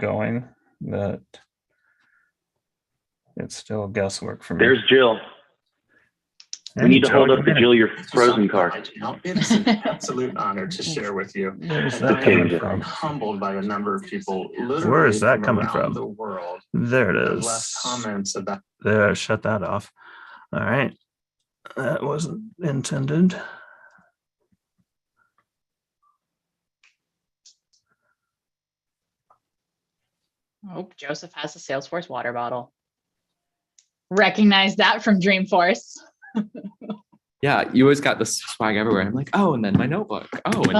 going that it's still guesswork for me. There's Jill. Hey, we need to Joe, hold up to Jill your frozen card. It is an absolute honor to share with you. Where's And that I coming am from? humbled by the number of people literally Where is that coming around from? the world There it have is. left comments about. There, shut that off. All right. That wasn't intended. Oh, Joseph has a Salesforce water bottle. Recognize that from Dreamforce. Yeah, you always got this swag everywhere. I'm like, oh, and then my notebook. Oh, and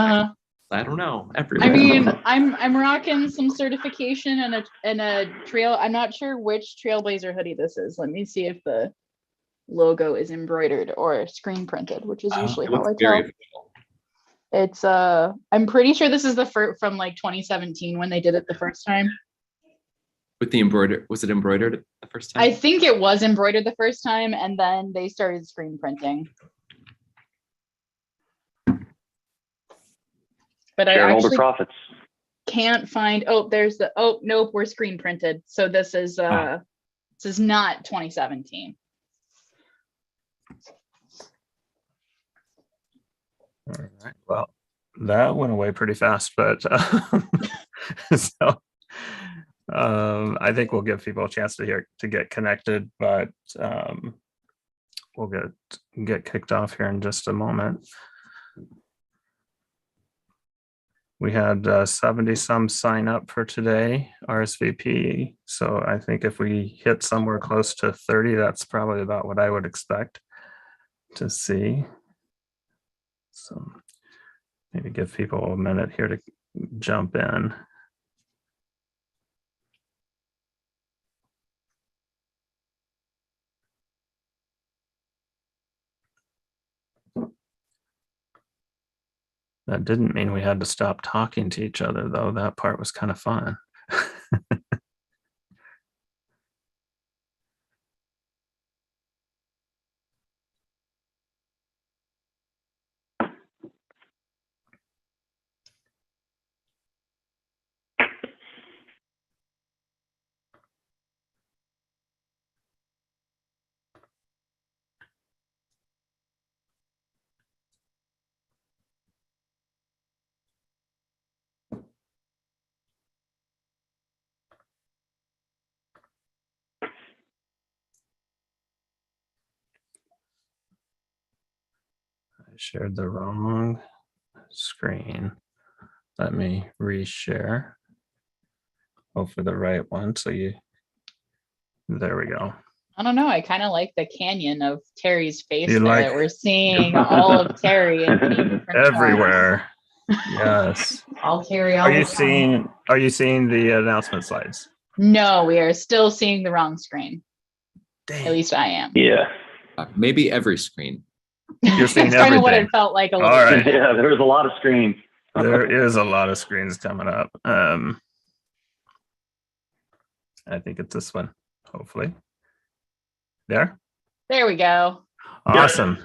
I don't know, everywhere. I mean, I'm rocking some certification and a trail. I'm not sure which Trailblazer hoodie this is. Let me see if the logo is embroidered or screen printed, which is usually how I tell. It's I'm pretty sure this is the first from like 2017 when they did it the first time. With the embroidered, was it embroidered the first time? I think it was embroidered the first time, and then they started screen printing. But I actually profits. can't find. Oh, there's the. Oh, nope, we're screen printed. So this is not 2017. All right. Well, that went away pretty fast, but so I think we'll give people a chance to get connected, but we'll get kicked off here in just a moment. We had 70 some sign up for today, RSVP. So I think if we hit somewhere close to 30, that's probably about what I would expect to see. So maybe give people a minute here to jump in. That didn't mean we had to stop talking to each other, though. That part was kind of fun. I shared the wrong screen. Let me reshare. Hopefully the right one. So there we go. I don't know. I kind of like the canyon of Terry's face You there. like- That we're seeing all of Terry in many different Everywhere. Yes. All Terry. All Are you the time. seeing the announcement slides? No, we are still seeing the wrong screen. Dang. At least I am. Yeah. Maybe every screen. You're seeing That's kind of what everything. it felt like a little All bit. right. Yeah, there was a lot of screens. There is a lot of screens coming up. I think it's this one, hopefully. There we go. Awesome.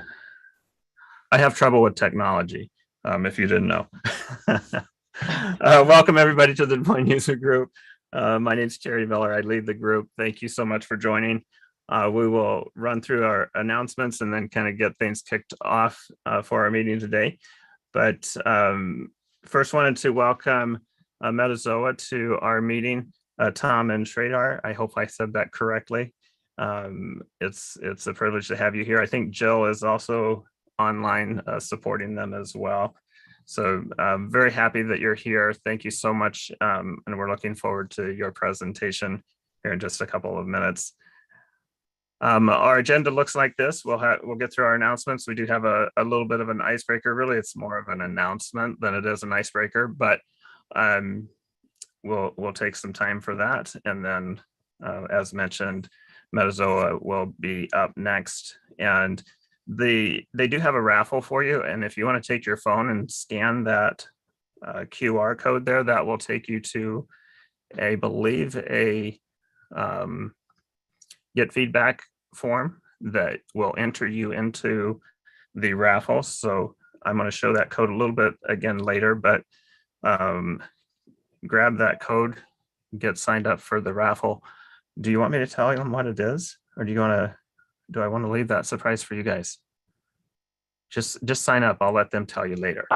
I have trouble with technology, if you didn't know. Welcome everybody to the Des Moines User Group. My name is Terry Miller. I lead the group. Thank you so much for joining. We will run through our announcements and then kind of get things kicked off for our meeting today. But first wanted to welcome Metazoa to our meeting. Tom and Sridhar, I hope I said that correctly. It's a privilege to have you here. I think Jill is also online supporting them as well. So I'm very happy that you're here. Thank you so much. And we're looking forward to your presentation here in just a couple of minutes. Our agenda looks like this. We'll get through our announcements. We do have a little bit of an icebreaker. Really, it's more of an announcement than it is an icebreaker, but we'll take some time for that. And then, as mentioned, Metazoa will be up next. And they do have a raffle for you. And if you want to take your phone and scan that QR code there, that will take you to, I believe, a get feedback form that will enter you into the raffle. So I'm going to show that code a little bit again later, but grab that code get signed up for the raffle. Do you want me to tell them what it is, or do I want to leave that surprise for you guys? Just sign up. I'll let them tell you later.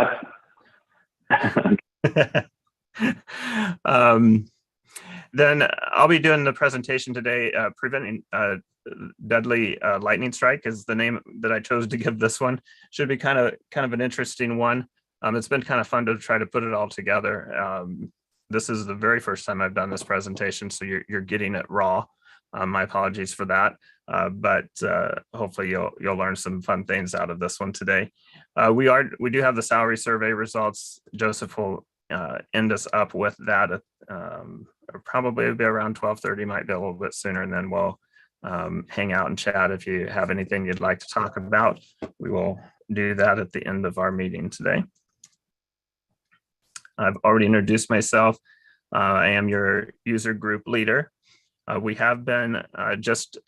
Then I'll be doing the presentation today. Preventing deadly lightning strike is the name that I chose to give this one. Should be kind of an interesting one. It's been kind of fun to try to put it all together. This is the very first time I've done this presentation, so you're getting it raw. My apologies for that, but hopefully you'll learn some fun things out of this one today. We do have the salary survey results. Joseph will end us up with that. Probably it'll be around 12:30, might be a little bit sooner, and then we'll hang out and chat. If you have anything you'd like to talk about, we will do that at the end of our meeting today. I've already introduced myself. I am your user group leader. We have been just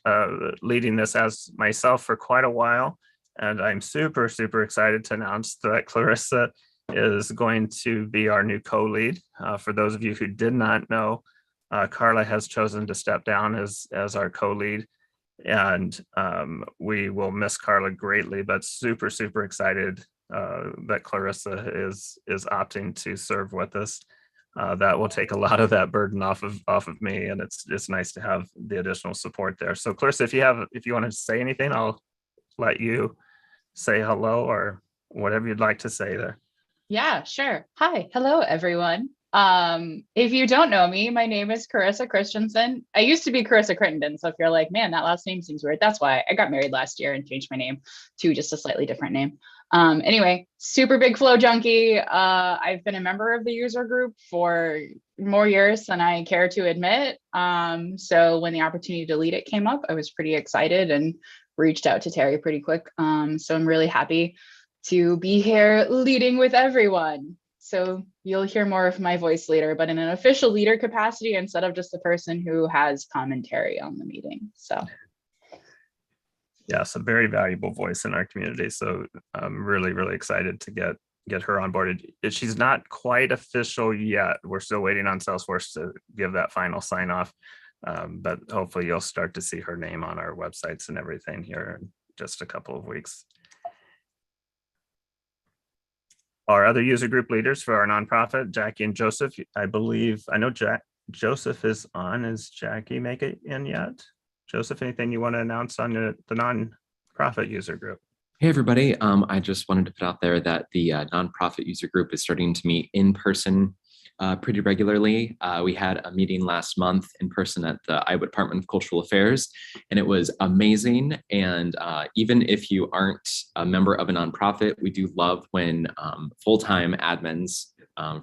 leading this as myself for quite a while, and I'm super excited to announce that Clarissa is going to be our new co-lead. For those of you who did not know, Carla has chosen to step down as our co-lead, and we will miss Carla greatly, but super excited that Clarissa is opting to serve with us. That will take a lot of that burden off of me, and it's nice to have the additional support there. So Clarissa, if you want to say anything, I'll let you say hello or whatever you'd like to say there. Yeah, sure. Hi, hello everyone. If you don't know me, my name is Carissa Christensen. I used to be Carissa Crittenden, so if you're like, man, that last name seems weird, that's why. I got married last year and changed my name to just a slightly different name. Anyway, super big flow junkie. I've been a member of the user group for more years than I care to admit. So when the opportunity to lead it came up, I was pretty excited and reached out to Terry pretty quick. So I'm really happy to be here leading with everyone. So you'll hear more of my voice later, but in an official leader capacity instead of just the person who has commentary on the meeting. So yes, a very valuable voice in our community. So I'm really excited to get her on board. She's not quite official yet. We're still waiting on Salesforce to give that final sign off. But hopefully you'll start to see her name on our websites and everything here in just a couple of weeks. Our other user group leaders for our nonprofit, Jackie and Joseph. I know Joseph is on. Is Jackie make it in yet? Joseph, anything you want to announce on the nonprofit user group? Hey, everybody. I just wanted to put out there that the nonprofit user group is starting to meet in person pretty regularly. We had a meeting last month in person at the Iowa Department of Cultural Affairs, and it was amazing. And even if you aren't a member of a nonprofit, we do love when full-time admins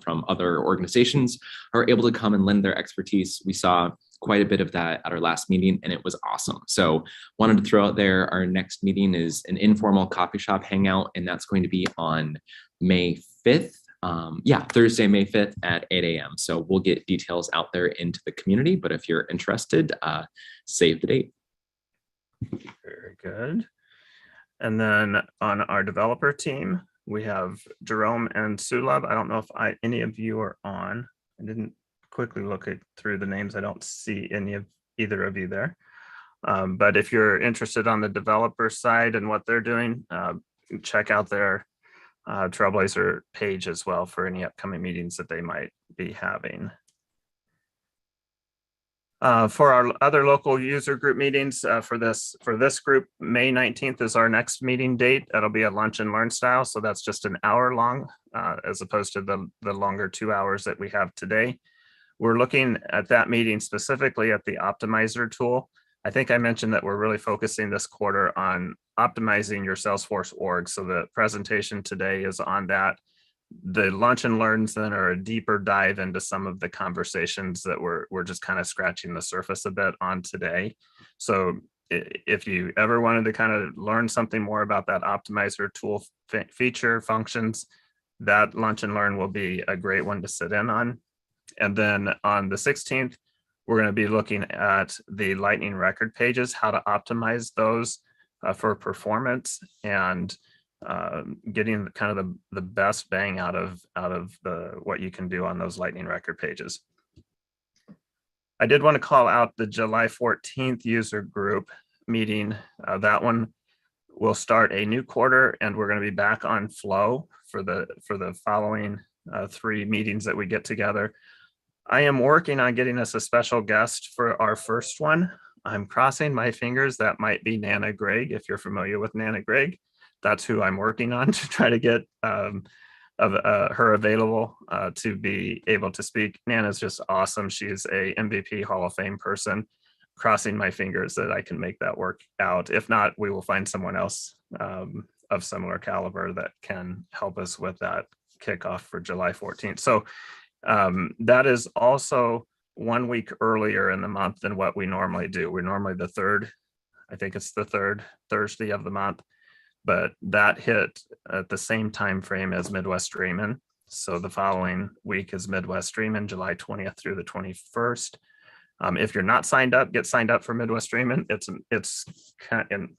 from other organizations are able to come and lend their expertise. We saw quite a bit of that at our last meeting, and it was awesome. So wanted to throw out there, our next meeting is an informal coffee shop hangout, and that's going to be on May 5th. Thursday, May 5th at 8 a.m. So we'll get details out there into the community, but if you're interested, save the date. Very good. And then on our developer team, we have Jerome and Sulab. I don't know if any of you are on. I didn't quickly look through the names. I don't see either of you there. But if you're interested on the developer side and what they're doing, check out their Trailblazer page as well for any upcoming meetings that they might be having. For our other local user group meetings, for this group, May 19th is our next meeting date. That'll be a lunch and learn style. So that's just an hour long, as opposed to the longer 2 hours that we have today. We're looking at that meeting specifically at the optimizer tool. I think I mentioned that we're really focusing this quarter on optimizing your Salesforce org. So the presentation today is on that. The lunch and learns then are a deeper dive into some of the conversations that we're just kind of scratching the surface a bit on today. So if you ever wanted to kind of learn something more about that optimizer tool feature functions, that lunch and learn will be a great one to sit in on. And then on the 16th, we're going to be looking at the Lightning record pages, how to optimize those for performance and getting kind of the best bang out of what you can do on those Lightning record pages. I did want to call out the July 14th user group meeting. That one will start a new quarter, and we're going to be back on flow for the following 3 meetings that we get together. I am working on getting us a special guest for our first one. I'm crossing my fingers. That might be Nana Gregg. If you're familiar with Nana Gregg, that's who I'm working on to try to get her available to be able to speak. Nana's just awesome. She's a MVP Hall of Fame person. Crossing my fingers that I can make that work out. If not, we will find someone else of similar caliber that can help us with that kickoff for July 14th. So that is also 1 week earlier in the month than what we normally do. We're normally the 3rd, I think it's the 3rd Thursday of the month, but that hit at the same time frame as Midwest Dreamin'. So the following week is Midwest Dreamin', July 20th through the 21st. If you're not signed up, get signed up for Midwest Dreamin'. It's kind of, and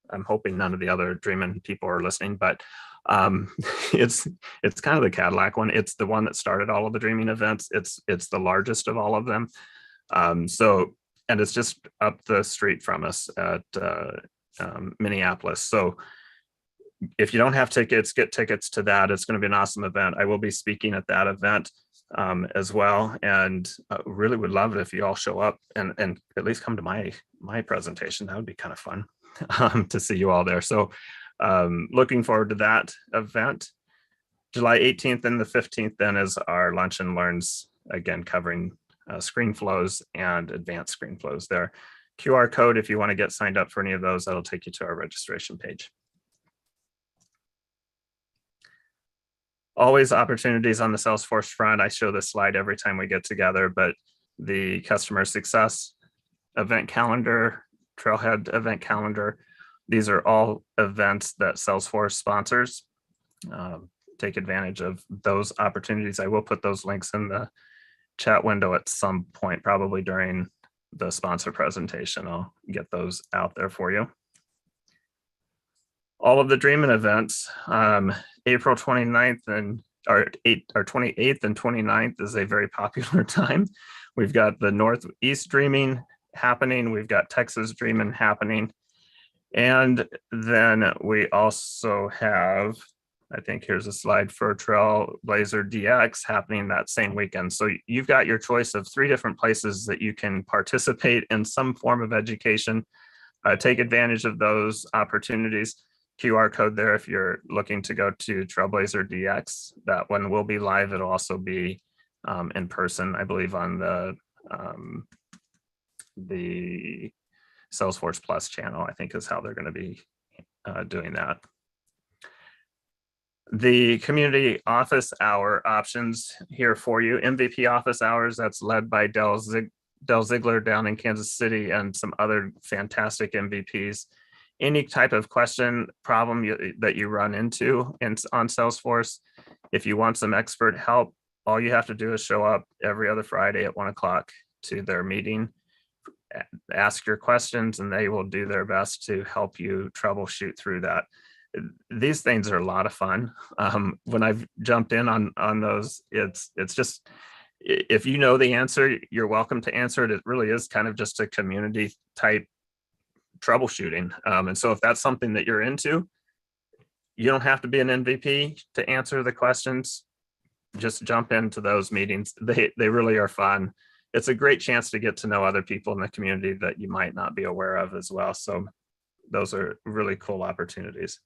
I'm hoping none of the other Dreamin' people are listening, but it's kind of the Cadillac one. It's the one that started all of the dreaming events. It's the largest of all of them. And it's just up the street from us at Minneapolis. So if you don't have tickets, get tickets to that. It's going to be an awesome event. I will be speaking at that event as well, and really would love it if you all show up and at least come to my presentation. That would be kind of fun to see you all there. So looking forward to that event. July 18th and the 15th then is our lunch and learns, again covering screen flows and advanced screen flows there. QR code if you want to get signed up for any of those, that'll take you to our registration page. Always opportunities on the Salesforce front. I show this slide every time we get together, but the customer success event calendar, Trailhead event calendar, these are all events that Salesforce sponsors. Take advantage of those opportunities. I will put those links in the chat window at some point, probably during the sponsor presentation. I'll get those out there for you. All of the Dreamin' events, April 29th and our 28th and 29th is a very popular time. We've got the Northeast Dreaming happening. We've got Texas Dreamin' happening. And then we also have, I think here's a slide for Trailblazer DX happening that same weekend. So you've got your choice of 3 different places that you can participate in some form of education. Take advantage of those opportunities. QR code there if you're looking to go to Trailblazer DX. That one will be live. It'll also be in person, I believe, on the Salesforce Plus channel, I think is how they're going to be doing that. The community office hour options here for you. MVP office hours, that's led by Del Ziegler down in Kansas City and some other fantastic MVPs. Any type of question, problem that you run into on Salesforce, if you want some expert help, all you have to do is show up every other Friday at 1 o'clock to their meeting, ask your questions, and they will do their best to help you troubleshoot through that. These things are a lot of fun. When I've jumped in on those, it's just, if you know the answer, you're welcome to answer it. It really is kind of just a community type troubleshooting. And so if that's something that you're into, you don't have to be an MVP to answer the questions. Just jump into those meetings. They really are fun. It's a great chance to get to know other people in the community that you might not be aware of as well. So those are really cool opportunities.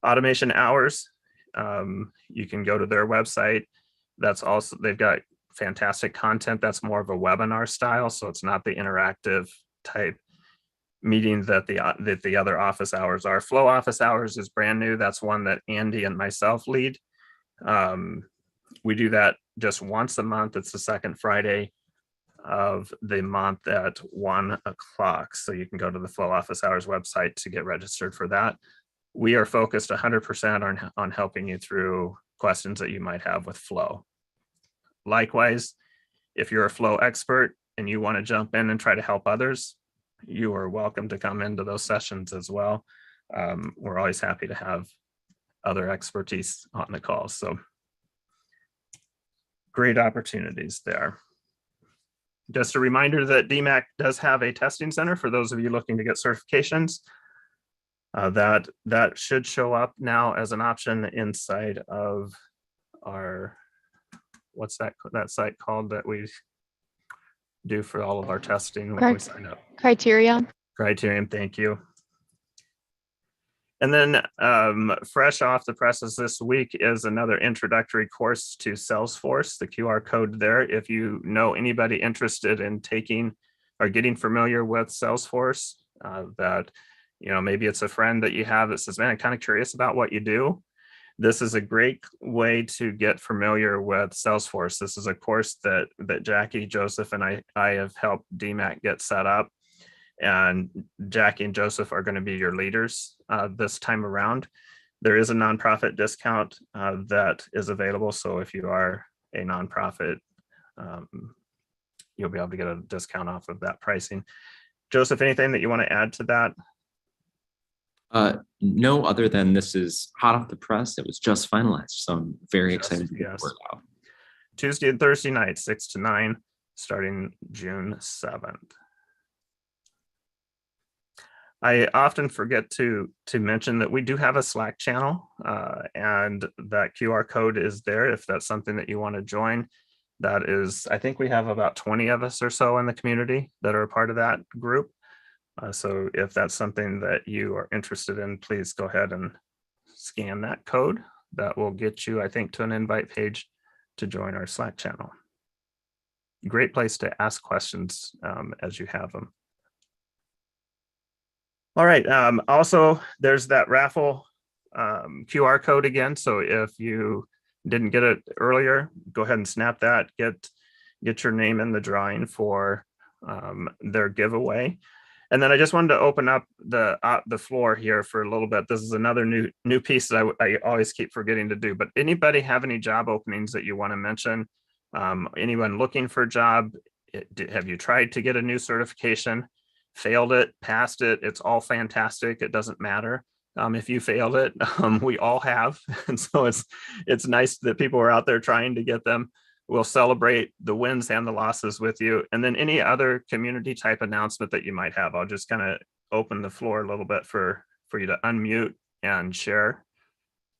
Automation hours, you can go to their website. That's also, they've got fantastic content. That's more of a webinar style. So it's not the interactive type meeting that the other office hours are. Flow office hours is brand new. That's one that Andy and myself lead. We do that just once a month. It's the second Friday of the month at 1 o'clock. So you can go to the Flow Office Hours website to get registered for that. We are focused 100% on helping you through questions that you might have with Flow. Likewise, if you're a Flow expert and you want to jump in and try to help others, you are welcome to come into those sessions as well. We're always happy to have other expertise on the call. So great opportunities there. just a reminder that DMAC does have a testing center for those of you looking to get certifications. That should show up now as an option inside of our, what's that site called that we do for all of our testing when we sign up? Criterion. Criterion, thank you. And then fresh off the presses this week is another introductory course to Salesforce, the QR code there. If you know anybody interested in taking or getting familiar with Salesforce, that, you know, maybe it's a friend that you have that says, man, I'm kind of curious about what you do. This is a great way to get familiar with Salesforce. This is a course that Jackie, Joseph, and I have helped DMAC get set up. And Jackie and Joseph are going to be your leaders this time around. There is a nonprofit discount that is available. So if you are a nonprofit, you'll be able to get a discount off of that pricing. Joseph, anything that you want to add to that? No, other than this is hot off the press. It was just finalized. So I'm very excited to get Yes. the word out. Tuesday and Thursday night, 6 to 9, starting June 7th. I often forget to mention that we do have a Slack channel, and that QR code is there if that's something that you want to join. That is, I think we have about 20 of us or so in the community that are a part of that group. So if that's something that you are interested in, please go ahead and scan that code. That will get you, I think, to an invite page to join our Slack channel. Great place to ask questions as you have them. All right. Also, there's that raffle QR code again. So if you didn't get it earlier, go ahead and snap that. Get your name in the drawing for their giveaway. And then I just wanted to open up the floor here for a little bit. This is another new piece that I always keep forgetting to do. But anybody have any job openings that you want to mention? Anyone looking for a job? Have you tried to get a new certification? Failed it, passed it, it's all fantastic. It doesn't matter if you failed it. We all have. And so it's nice that people are out there trying to get them. We'll celebrate the wins and the losses with you. And then any other community type announcement that you might have, I'll just kind of open the floor a little bit for you to unmute and share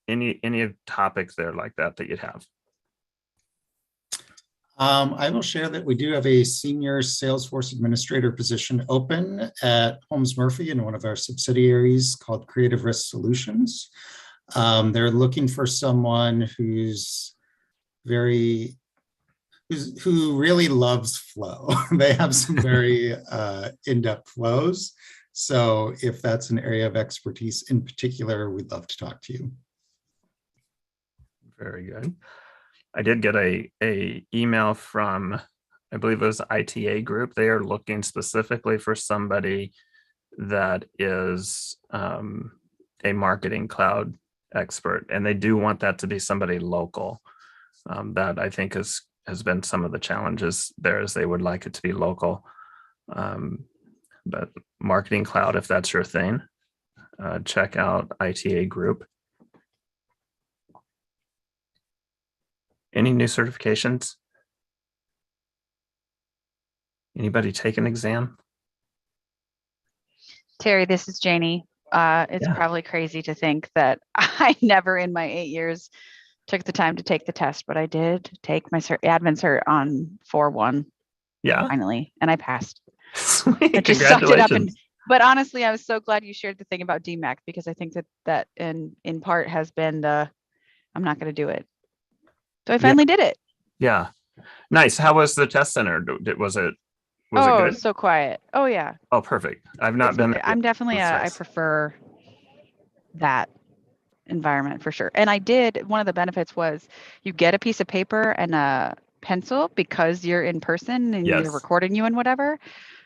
any topics there like that you'd have. I will share that we do have a senior Salesforce administrator position open at Holmes Murphy in one of our subsidiaries called Creative Risk Solutions. They're looking for someone who really loves flow. They have some very in-depth flows. So if that's an area of expertise in particular, we'd love to talk to you. Very good. I did get a email from, I believe it was ITA group. They are looking specifically for somebody that is a marketing cloud expert, and they do want that to be somebody local. That I think has been some of the challenges there, is they would like it to be local. But marketing cloud, if that's your thing, check out ITA group. Any new certifications? Anybody take an exam? Terry, this is Janie. It's probably crazy to think that I never in my 8 years took the time to take the test, but I did take my admin cert on 4-1. Yeah. Finally, and I passed. Sweet. I just sucked it up. Congratulations. But honestly, I was so glad you shared the thing about DMAC, because I think that in part has been I'm not going to do it. So I finally did it. Yeah. Nice. How was the test center? Was it good? So quiet. Oh yeah. Oh, perfect. I've not been there. I'm definitely I prefer that environment for sure. And one of the benefits was you get a piece of paper and a pencil because you're in person and they're recording you and whatever.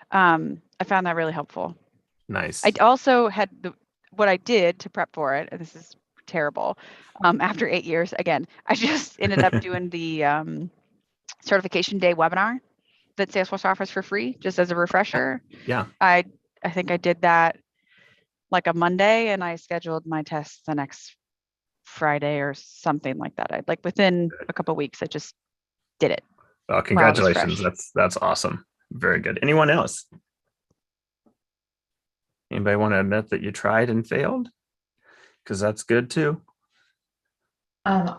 I found that really helpful. Nice. I also had what I did to prep for it, and this is terrible. After 8 years, again, I just ended up doing the certification day webinar that Salesforce offers for free, just as a refresher. Yeah. I think I did that like a Monday, and I scheduled my tests the next Friday or something like that. Within a couple of weeks, I just did it. Well, congratulations. That's awesome. Very good. Anyone else? Anybody want to admit that you tried and failed? Because that's good too.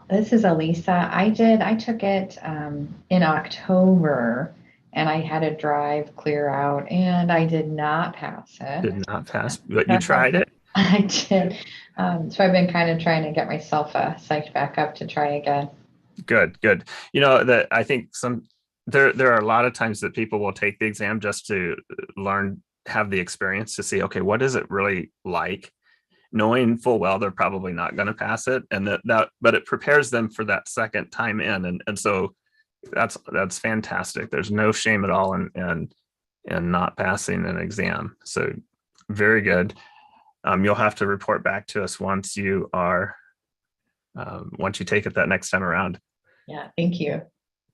This is Elisa. I took it in October and I had to drive clear out and I did not pass it. Did not pass, but you tried it. I did. So I've been kind of trying to get myself psyched back up to try again. Good. You know, that I think there are a lot of times that people will take the exam just to learn, have the experience to see, okay, what is it really like? Knowing full well they're probably not going to pass it, and but it prepares them for that second time in, and so that's fantastic. There's no shame at all in not passing an exam. So very good. You'll have to report back to us once you take it that next time around. Yeah, thank you.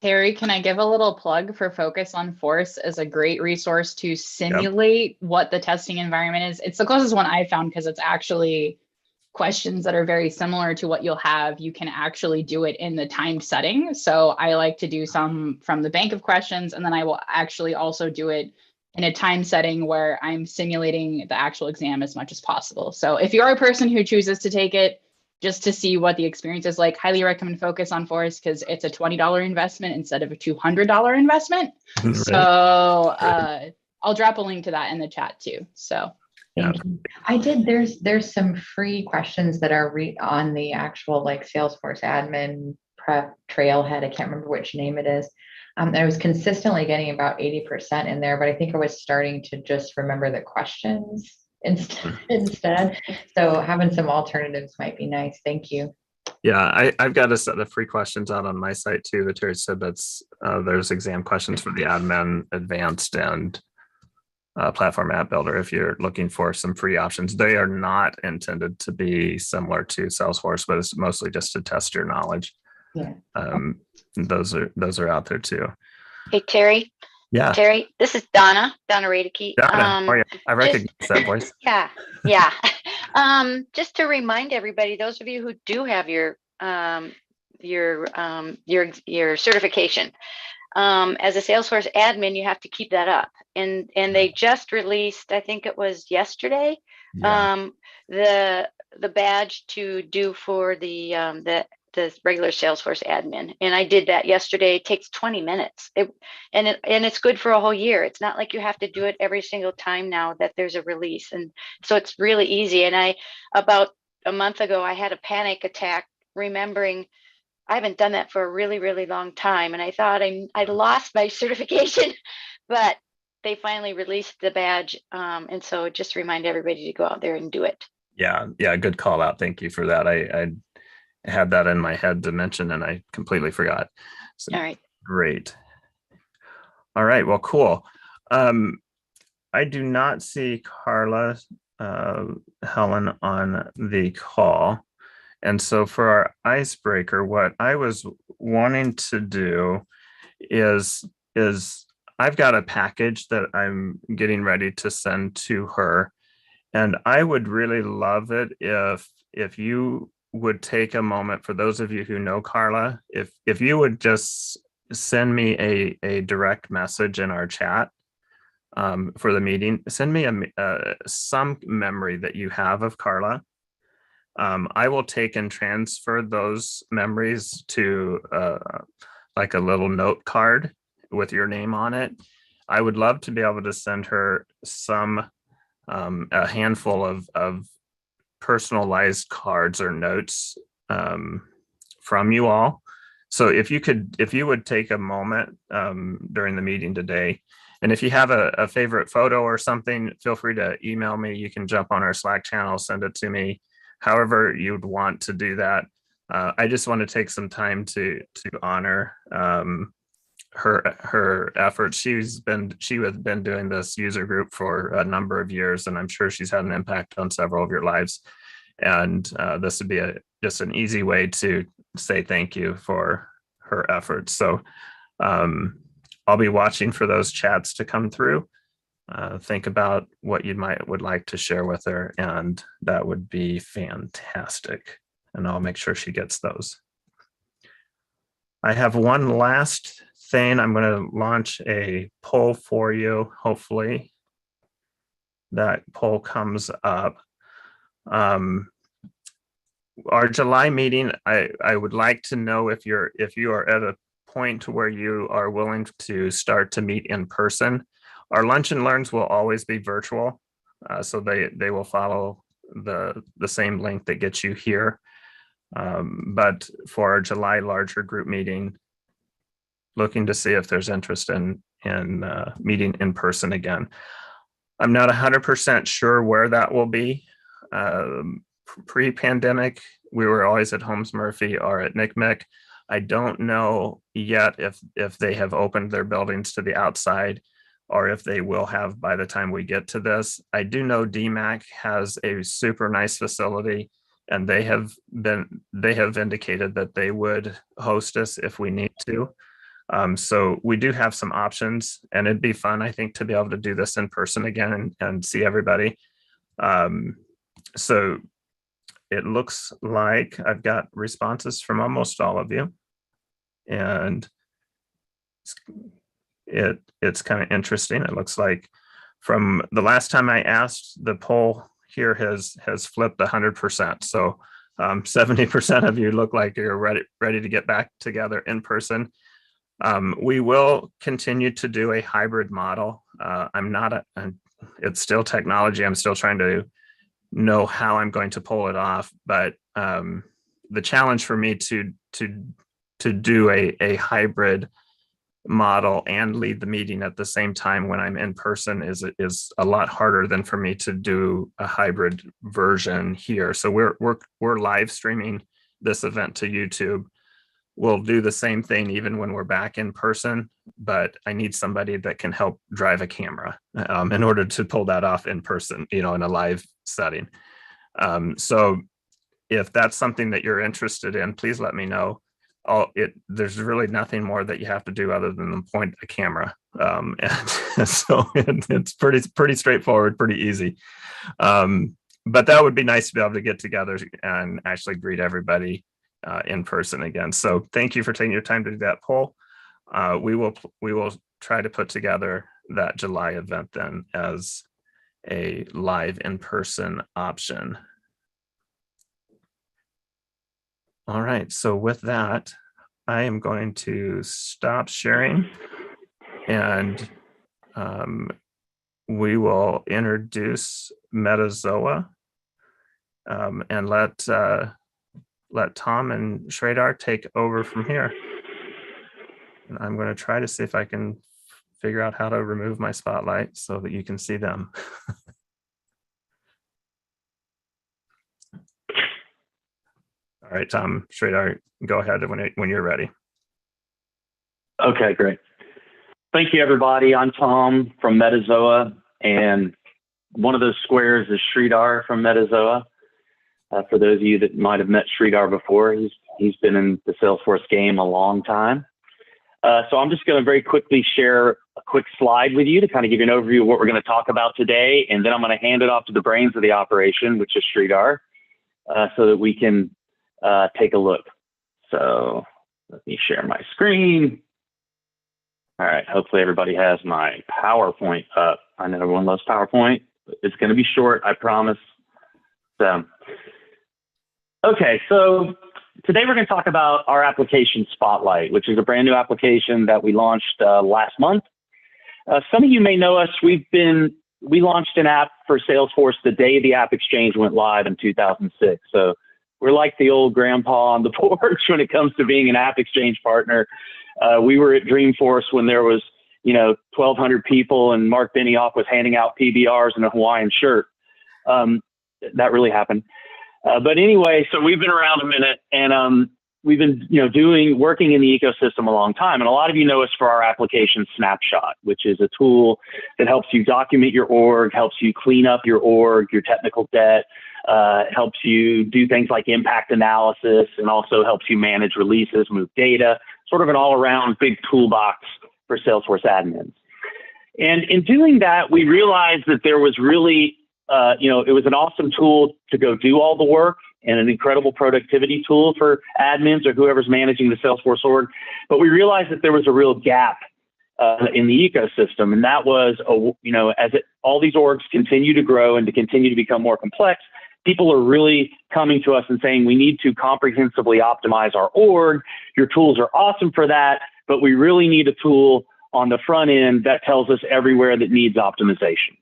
Terry, can I give a little plug for Focus on Force as a great resource to simulate what the testing environment is? It's the closest one I found because it's actually questions that are very similar to what you'll have. You can actually do it in the timed setting. So I like to do some from the bank of questions, and then I will actually also do it in a time setting where I'm simulating the actual exam as much as possible. So if you're a person who chooses to take it just to see what the experience is like, highly recommend Focus on Force because it's a $20 investment instead of a $200 investment. Right. So I'll drop a link to that in the chat too. So thank you. I did. There's some free questions that are on the actual like Salesforce admin prep Trailhead. I can't remember which name it is. I was consistently getting about 80% in there, but I think I was starting to just remember the questions instead. So having some alternatives might be nice. Thank you. Yeah, I've got a set of free questions out on my site too. That Terry said there's exam questions for the admin, advanced, and platform app builder. If you're looking for some free options, they are not intended to be similar to Salesforce, but it's mostly just to test your knowledge. Yeah. Those are out there too. Hey, Terry. Yeah. Terry, this is Donna Radicke. Donna, I recognize that voice. Yeah. Just to remind everybody, those of you who do have your certification, as a Salesforce admin, you have to keep that up. And they just released, I think it was yesterday, the badge to do for the regular Salesforce admin. And I did that yesterday. It takes 20 minutes. And it's good for a whole year. It's not like you have to do it every single time now that there's a release. And so it's really easy. And about a month ago, I had a panic attack remembering I haven't done that for a really, really long time. And I thought I'd lost my certification, but they finally released the badge. And so just remind everybody to go out there and do it. Yeah. Good call out. Thank you for that. I had that in my head to mention and I completely forgot. So, all right. Great. All right. Well, cool. I do not see Carla, Helen on the call. And so for our icebreaker, what I was wanting to do is I've got a package that I'm getting ready to send to her. And I would really love it if you would take a moment, for those of you who know Carla, if you would just send me a direct message in our chat for the meeting. Send me some memory that you have of Carla. I will take and transfer those memories to like a little note card with your name on it. I would love to be able to send her a handful of personalized cards or notes from you all. So if you would take a moment during the meeting today, and if you have a favorite photo or something, feel free to email me. You can jump on our Slack channel, send it to me, however you'd want to do that. I just want to take some time to honor her efforts. She has been doing this user group for a number of years, and I'm sure she's had an impact on several of your lives. And this would be just an easy way to say thank you for her efforts. So I'll be watching for those chats to come through. Think about what you would like to share with her, and that would be fantastic. And I'll make sure she gets those. I have one last Thane, I'm going to launch a poll for you. Hopefully that poll comes up. Our July meeting, I would like to know if you are at a point to where you are willing to start to meet in person. Our lunch and learns will always be virtual, so they will follow the same link that gets you here. But for our July larger group meeting, looking to see if there's interest in meeting in person again. I'm not 100% sure where that will be. Pre-pandemic, we were always at Holmes Murphy or at NCMEC. I don't know yet if they have opened their buildings to the outside or if they will have by the time we get to this. I do know DMAC has a super nice facility, and they have indicated that they would host us if we need to. So we do have some options, and it'd be fun, I think, to be able to do this in person again and see everybody. So it looks like I've got responses from almost all of you, and it's kind of interesting. It looks like from the last time I asked, the poll here has flipped 100%. So 70% of you look like you're ready to get back together in person. We will continue to do a hybrid model. It's still technology. I'm still trying to know how I'm going to pull it off, but the challenge for me to do a hybrid model and lead the meeting at the same time when I'm in person is a lot harder than for me to do a hybrid version here. So we're live streaming this event to YouTube. We'll do the same thing even when we're back in person, but I need somebody that can help drive a camera in order to pull that off in person, in a live setting. So if that's something that you're interested in, please let me know. There's really nothing more that you have to do other than point a camera. And so it's pretty straightforward, pretty easy. But that would be nice to be able to get together and actually greet everybody in person again. So thank you for taking your time to do that poll. We will try to put together that July event then as a live in-person option. All right, so with that, I am going to stop sharing, and we will introduce Metazoa and let Tom and Sridhar take over from here. And I'm going to try to see if I can figure out how to remove my spotlight so that you can see them. All right, Tom, Sridhar, go ahead when you're ready. Okay, great. Thank you, everybody. I'm Tom from Metazoa, and one of those squares is Sridhar from Metazoa. For those of you that might have met Sridhar before, he's been in the Salesforce game a long time. So I'm just going to very quickly share a quick slide with you to kind of give you an overview of what we're going to talk about today, and then I'm going to hand it off to the brains of the operation, which is Sridhar, so that we can take a look. So let me share my screen. All right, hopefully everybody has my PowerPoint up. I know everyone loves PowerPoint, but it's going to be short, I promise. So, okay, so today we're going to talk about our application Spotlight, which is a brand new application that we launched last month. Some of you may know us. We launched an app for Salesforce the day the App Exchange went live in 2006. So we're like the old grandpa on the porch when it comes to being an App Exchange partner. We were at Dreamforce when there was, 1,200 people and Mark Benioff was handing out PBRs in a Hawaiian shirt. That really happened. But anyway, so we've been around a minute, and we've been, working in the ecosystem a long time. And a lot of you know us for our application Snapshot, which is a tool that helps you document your org, helps you clean up your org, your technical debt, helps you do things like impact analysis, and also helps you manage releases, move data, sort of an all-around big toolbox for Salesforce admins. And in doing that, we realized that there was really, it was an awesome tool to go do all the work and an incredible productivity tool for admins or whoever's managing the Salesforce org. But we realized that there was a real gap in the ecosystem, and that was, all these orgs continue to grow and to continue to become more complex, people are really coming to us and saying, we need to comprehensively optimize our org. Your tools are awesome for that, but we really need a tool on the front end that tells us everywhere that needs optimization.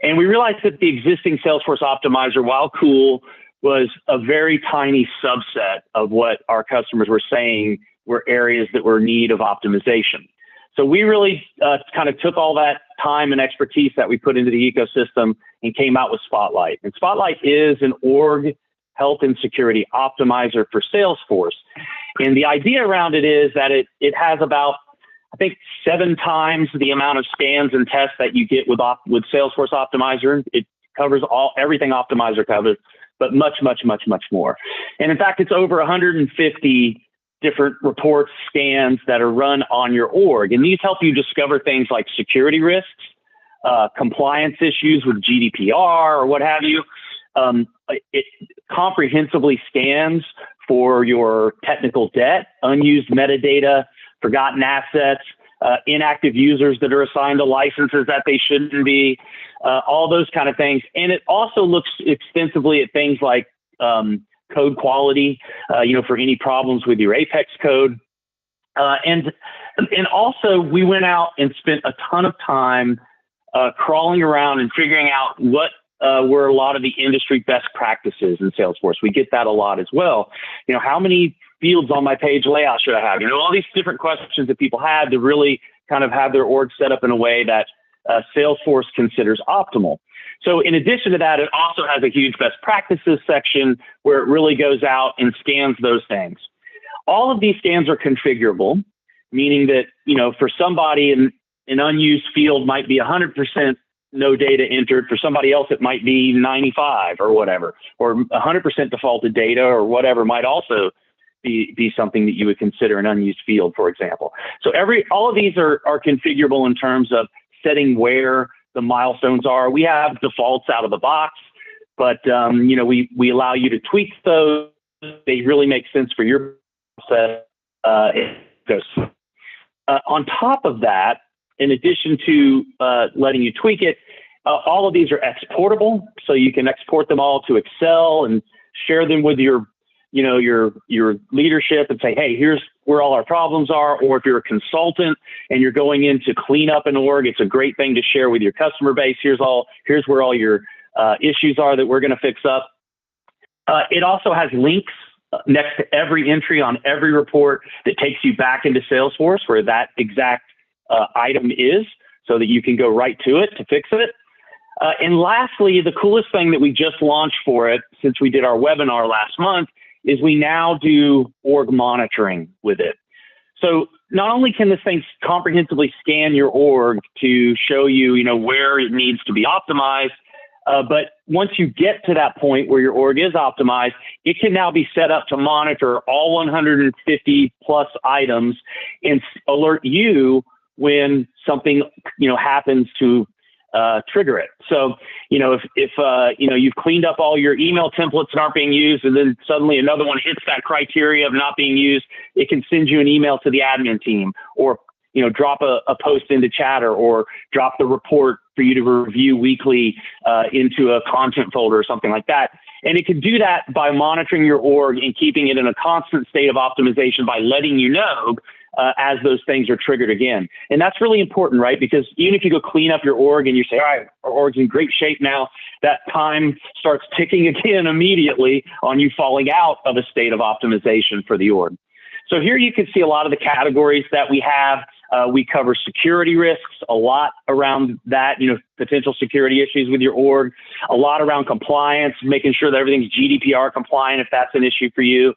And we realized that the existing Salesforce Optimizer, while cool, was a very tiny subset of what our customers were saying were areas that were in need of optimization. So we really kind of took all that time and expertise that we put into the ecosystem and came out with Spotlight. And Spotlight is an org health and security optimizer for Salesforce. And the idea around it is that it has about, I think, 7 times the amount of scans and tests that you get with Salesforce Optimizer. It covers everything Optimizer covers, but much, much, much, much more. And in fact, it's over 150 different reports, scans that are run on your org. And these help you discover things like security risks, compliance issues with GDPR or what have you. It comprehensively scans for your technical debt, unused metadata, forgotten assets, inactive users that are assigned to licenses that they shouldn't be, all those kind of things. And it also looks extensively at things like code quality, for any problems with your Apex code. And also we went out and spent a ton of time crawling around and figuring out what were a lot of the industry best practices in Salesforce. We get that a lot as well. How many fields on my page layout should I have? All these different questions that people had to really kind of have their org set up in a way that Salesforce considers optimal. So in addition to that, it also has a huge best practices section where it really goes out and scans those things. All of these scans are configurable, meaning that, for somebody an unused field might be 100% no data entered. For somebody else, it might be 95 or whatever, or 100% defaulted data or whatever might also be something that you would consider an unused field, for example. So all of these are configurable in terms of setting where the milestones are. We have defaults out of the box, but we allow you to tweak those. They really make sense for your process. On top of that, in addition to letting you tweak it, all of these are exportable, so you can export them all to Excel and share them with your leadership and say, hey, here's where all our problems are. Or if you're a consultant and you're going in to clean up an org, it's a great thing to share with your customer base. Here's where all your issues are that we're going to fix up. It also has links next to every entry on every report that takes you back into Salesforce where that exact item is, so that you can go right to it to fix it. And lastly, the coolest thing that we just launched for it, since we did our webinar last month, is we now do org monitoring with it. So not only can this thing comprehensively scan your org to show you, where it needs to be optimized, but once you get to that point where your org is optimized, it can now be set up to monitor all 150 plus items and alert you when something, happens to trigger it. So, if you've cleaned up all your email templates that aren't being used, and then suddenly another one hits that criteria of not being used, it can send you an email to the admin team, or drop a post into Chatter, or drop the report for you to review weekly into a content folder or something like that. And it can do that by monitoring your org and keeping it in a constant state of optimization by letting you know as those things are triggered again. And that's really important, right? Because even if you go clean up your org and you say, all right, our org's in great shape now, that time starts ticking again immediately on you falling out of a state of optimization for the org. So here you can see a lot of the categories that we have. We cover security risks, a lot around that, potential security issues with your org, a lot around compliance, making sure that everything's GDPR compliant if that's an issue for you,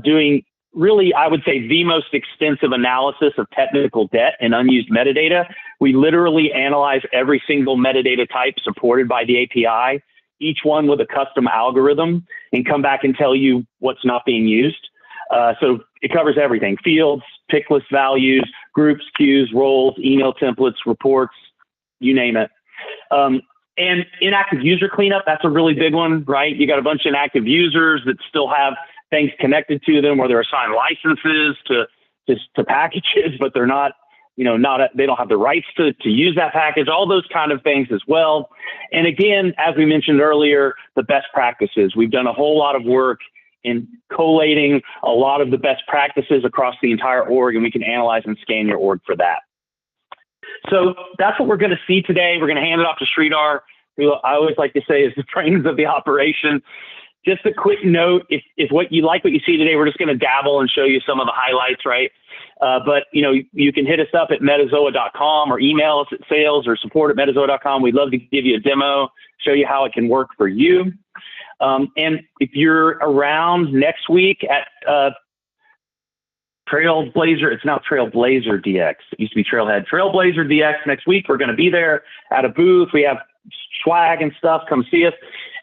doing really, I would say, the most extensive analysis of technical debt and unused metadata. We literally analyze every single metadata type supported by the API, each one with a custom algorithm, and come back and tell you what's not being used. So it covers everything: fields, pick list values, groups, queues, roles, email templates, reports, you name it. And inactive user cleanup, that's a really big one, right? You got a bunch of inactive users that still have things connected to them where they're assigned licenses to packages, but they're not, they don't have the rights to use that package, all those kind of things as well. And again, as we mentioned earlier, the best practices. We've done a whole lot of work in collating a lot of the best practices across the entire org, and we can analyze and scan your org for that. So that's what we're going to see today. We're going to hand it off to Sridhar, who I always like to say is the brains of the operation. Just a quick note, if what you like what you see today, we're just going to dabble and show you some of the highlights, right? But you can hit us up at metazoa.com or email us at sales or support@metazoa.com. We'd love to give you a demo, show you how it can work for you. And if you're around next week at Trailblazer, it's now Trailblazer DX. It used to be Trailhead. Trailblazer DX next week. We're going to be there at a booth. We have swag and stuff. Come see us.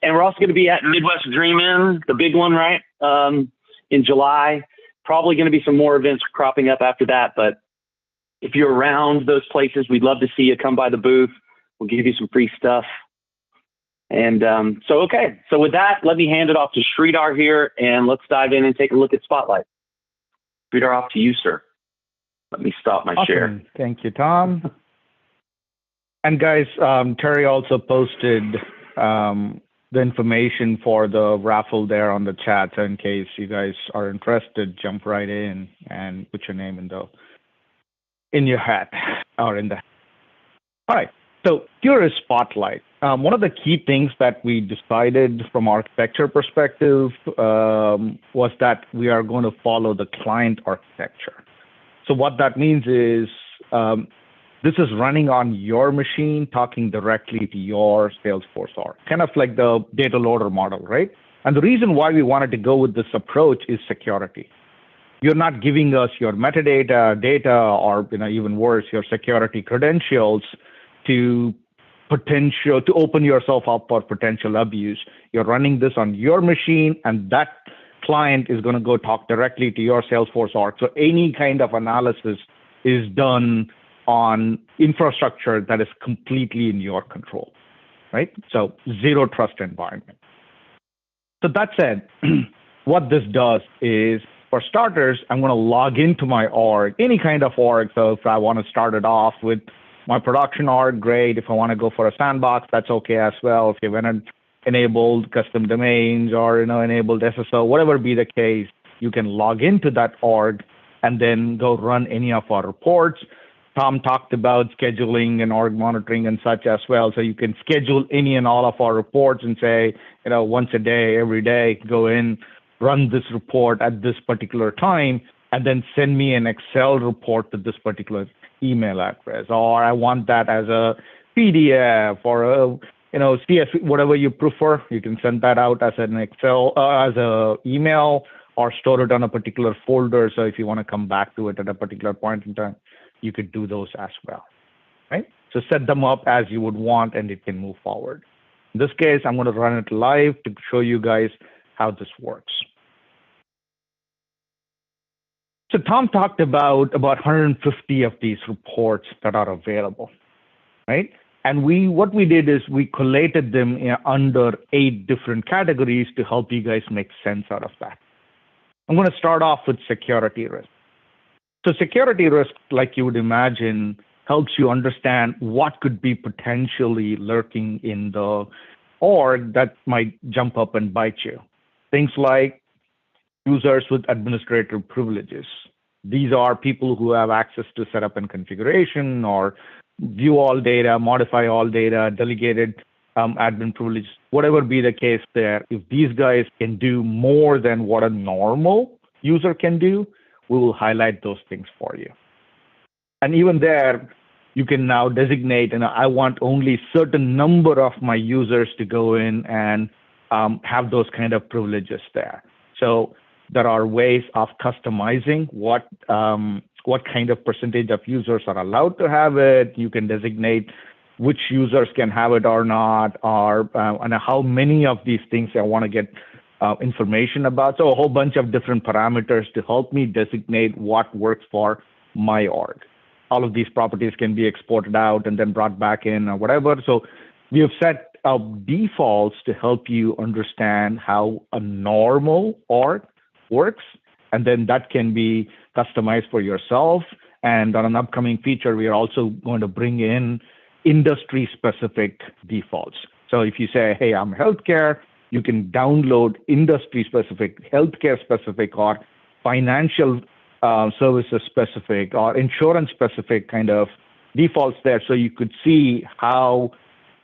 And we're also going to be at Midwest Dream In, the big one, right? In July. Probably going to be some more events cropping up after that. But if you're around those places, we'd love to see you. Come by the booth. We'll give you some free stuff. And okay. So with that, let me hand it off to Sridhar here, and let's dive in and take a look at Spotlight. Sridhar, off to you, sir. Let me stop my share. Thank you, Tom. And guys, Terry also posted the information for the raffle there on the chat. So in case you guys are interested, jump right in and put your name in your hat or in the. All right. So here is Spotlight. One of the key things that we decided from architecture perspective was that we are going to follow the client architecture. So what that means is this is running on your machine, talking directly to your Salesforce org, kind of like the data loader model, right? And the reason why we wanted to go with this approach is security. You're not giving us your metadata, data, or even worse, your security credentials to open yourself up for potential abuse. You're running this on your machine, and that client is going to go talk directly to your Salesforce org. So any kind of analysis is done on infrastructure that is completely in your control, right? So zero trust environment. So that said, what this does is, for starters, I'm going to log into my org, any kind of org. So if I want to start it off with my production org, great. If I want to go for a sandbox, that's okay as well. If you haven't enabled custom domains or enabled SSO, whatever be the case, you can log into that org and then go run any of our reports. Tom talked about scheduling and org monitoring and such as well. So you can schedule any and all of our reports and say, once a day, every day, go in, run this report at this particular time, and then send me an Excel report to this particular email address, or I want that as a PDF or a CSV, whatever you prefer. You can send that out as an Excel, as a email, or store it on a particular folder. So if you want to come back to it at a particular point in time, you could do those as well, right? So set them up as you would want, and it can move forward. In this case, I'm going to run it live to show you guys how this works. So Tom talked about 150 of these reports that are available, right? And what we did is we collated them under 8 different categories to help you guys make sense out of that. I'm going to start off with security risk. So security risk, like you would imagine, helps you understand what could be potentially lurking in the org that might jump up and bite you. Things like users with administrative privileges. These are people who have access to setup and configuration, or view all data, modify all data, delegated admin privileges, whatever be the case there. If these guys can do more than what a normal user can do, we will highlight those things for you. And even there, you can now designate, I want only certain number of my users to go in and have those kind of privileges there. So there are ways of customizing what kind of percentage of users are allowed to have it. You can designate which users can have it or not, or and how many of these things I want to get information about. So a whole bunch of different parameters to help me designate what works for my org. All of these properties can be exported out and then brought back in or whatever. So we have set up defaults to help you understand how a normal org works, and then that can be customized for yourself. And on an upcoming feature, we are also going to bring in industry-specific defaults. So if you say, hey, I'm healthcare, you can download industry-specific, healthcare-specific, or financial services-specific, or insurance-specific kind of defaults there. So you could see how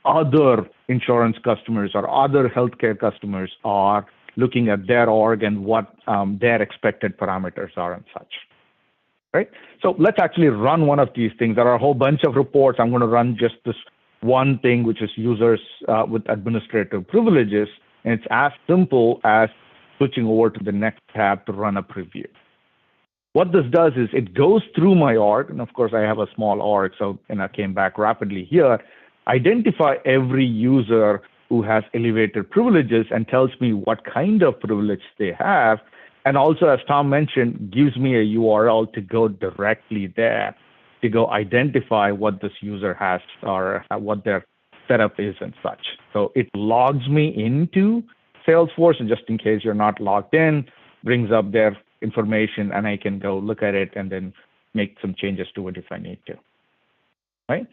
other insurance customers or other healthcare customers are looking at their org and what their expected parameters are and such. Right? So let's actually run one of these things. There are a whole bunch of reports. I'm going to run just this one thing, which is users with administrative privileges. And it's as simple as switching over to the next tab to run a preview. What this does is it goes through my org. And of course, I have a small org, so I came back rapidly here. Identify every user who has elevated privileges and tells me what kind of privilege they have. And also, as Tom mentioned, gives me a URL to go directly there to go identify what this user has or what their setup is and such. So it logs me into Salesforce, and just in case you're not logged in, brings up their information, and I can go look at it and then make some changes to it if I need to. Right?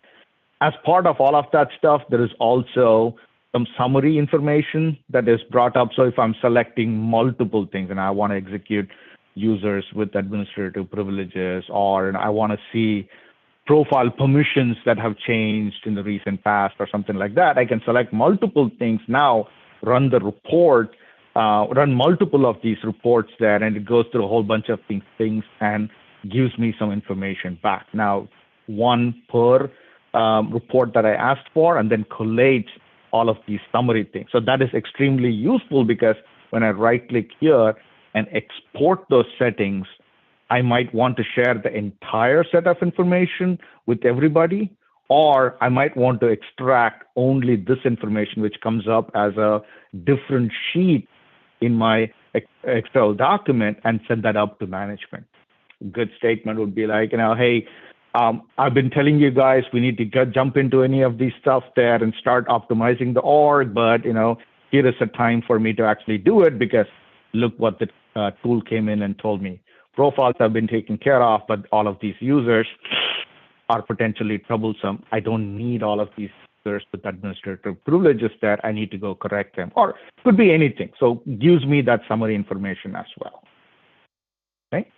As part of all of that stuff, there is also some summary information that is brought up. So if I'm selecting multiple things and I want to execute users with administrative privileges, or I want to see profile permissions that have changed in the recent past or something like that, I can select multiple things now, run the report, run multiple of these reports there, and it goes through a whole bunch of things and gives me some information back. Now, one per report that I asked for, and then collates all of these summary things. So that is extremely useful because when I right-click here and export those settings, I might want to share the entire set of information with everybody, or I might want to extract only this information, which comes up as a different sheet in my Excel document, and send that up to management. A good statement would be like, hey, I've been telling you guys we need to jump into any of these stuff there and start optimizing the org, but here is a time for me to actually do it because look what the tool came in and told me. Profiles have been taken care of, but all of these users are potentially troublesome. I don't need all of these users with administrative privileges there. I need to go correct them, or it could be anything. So gives me that summary information as well. Okay.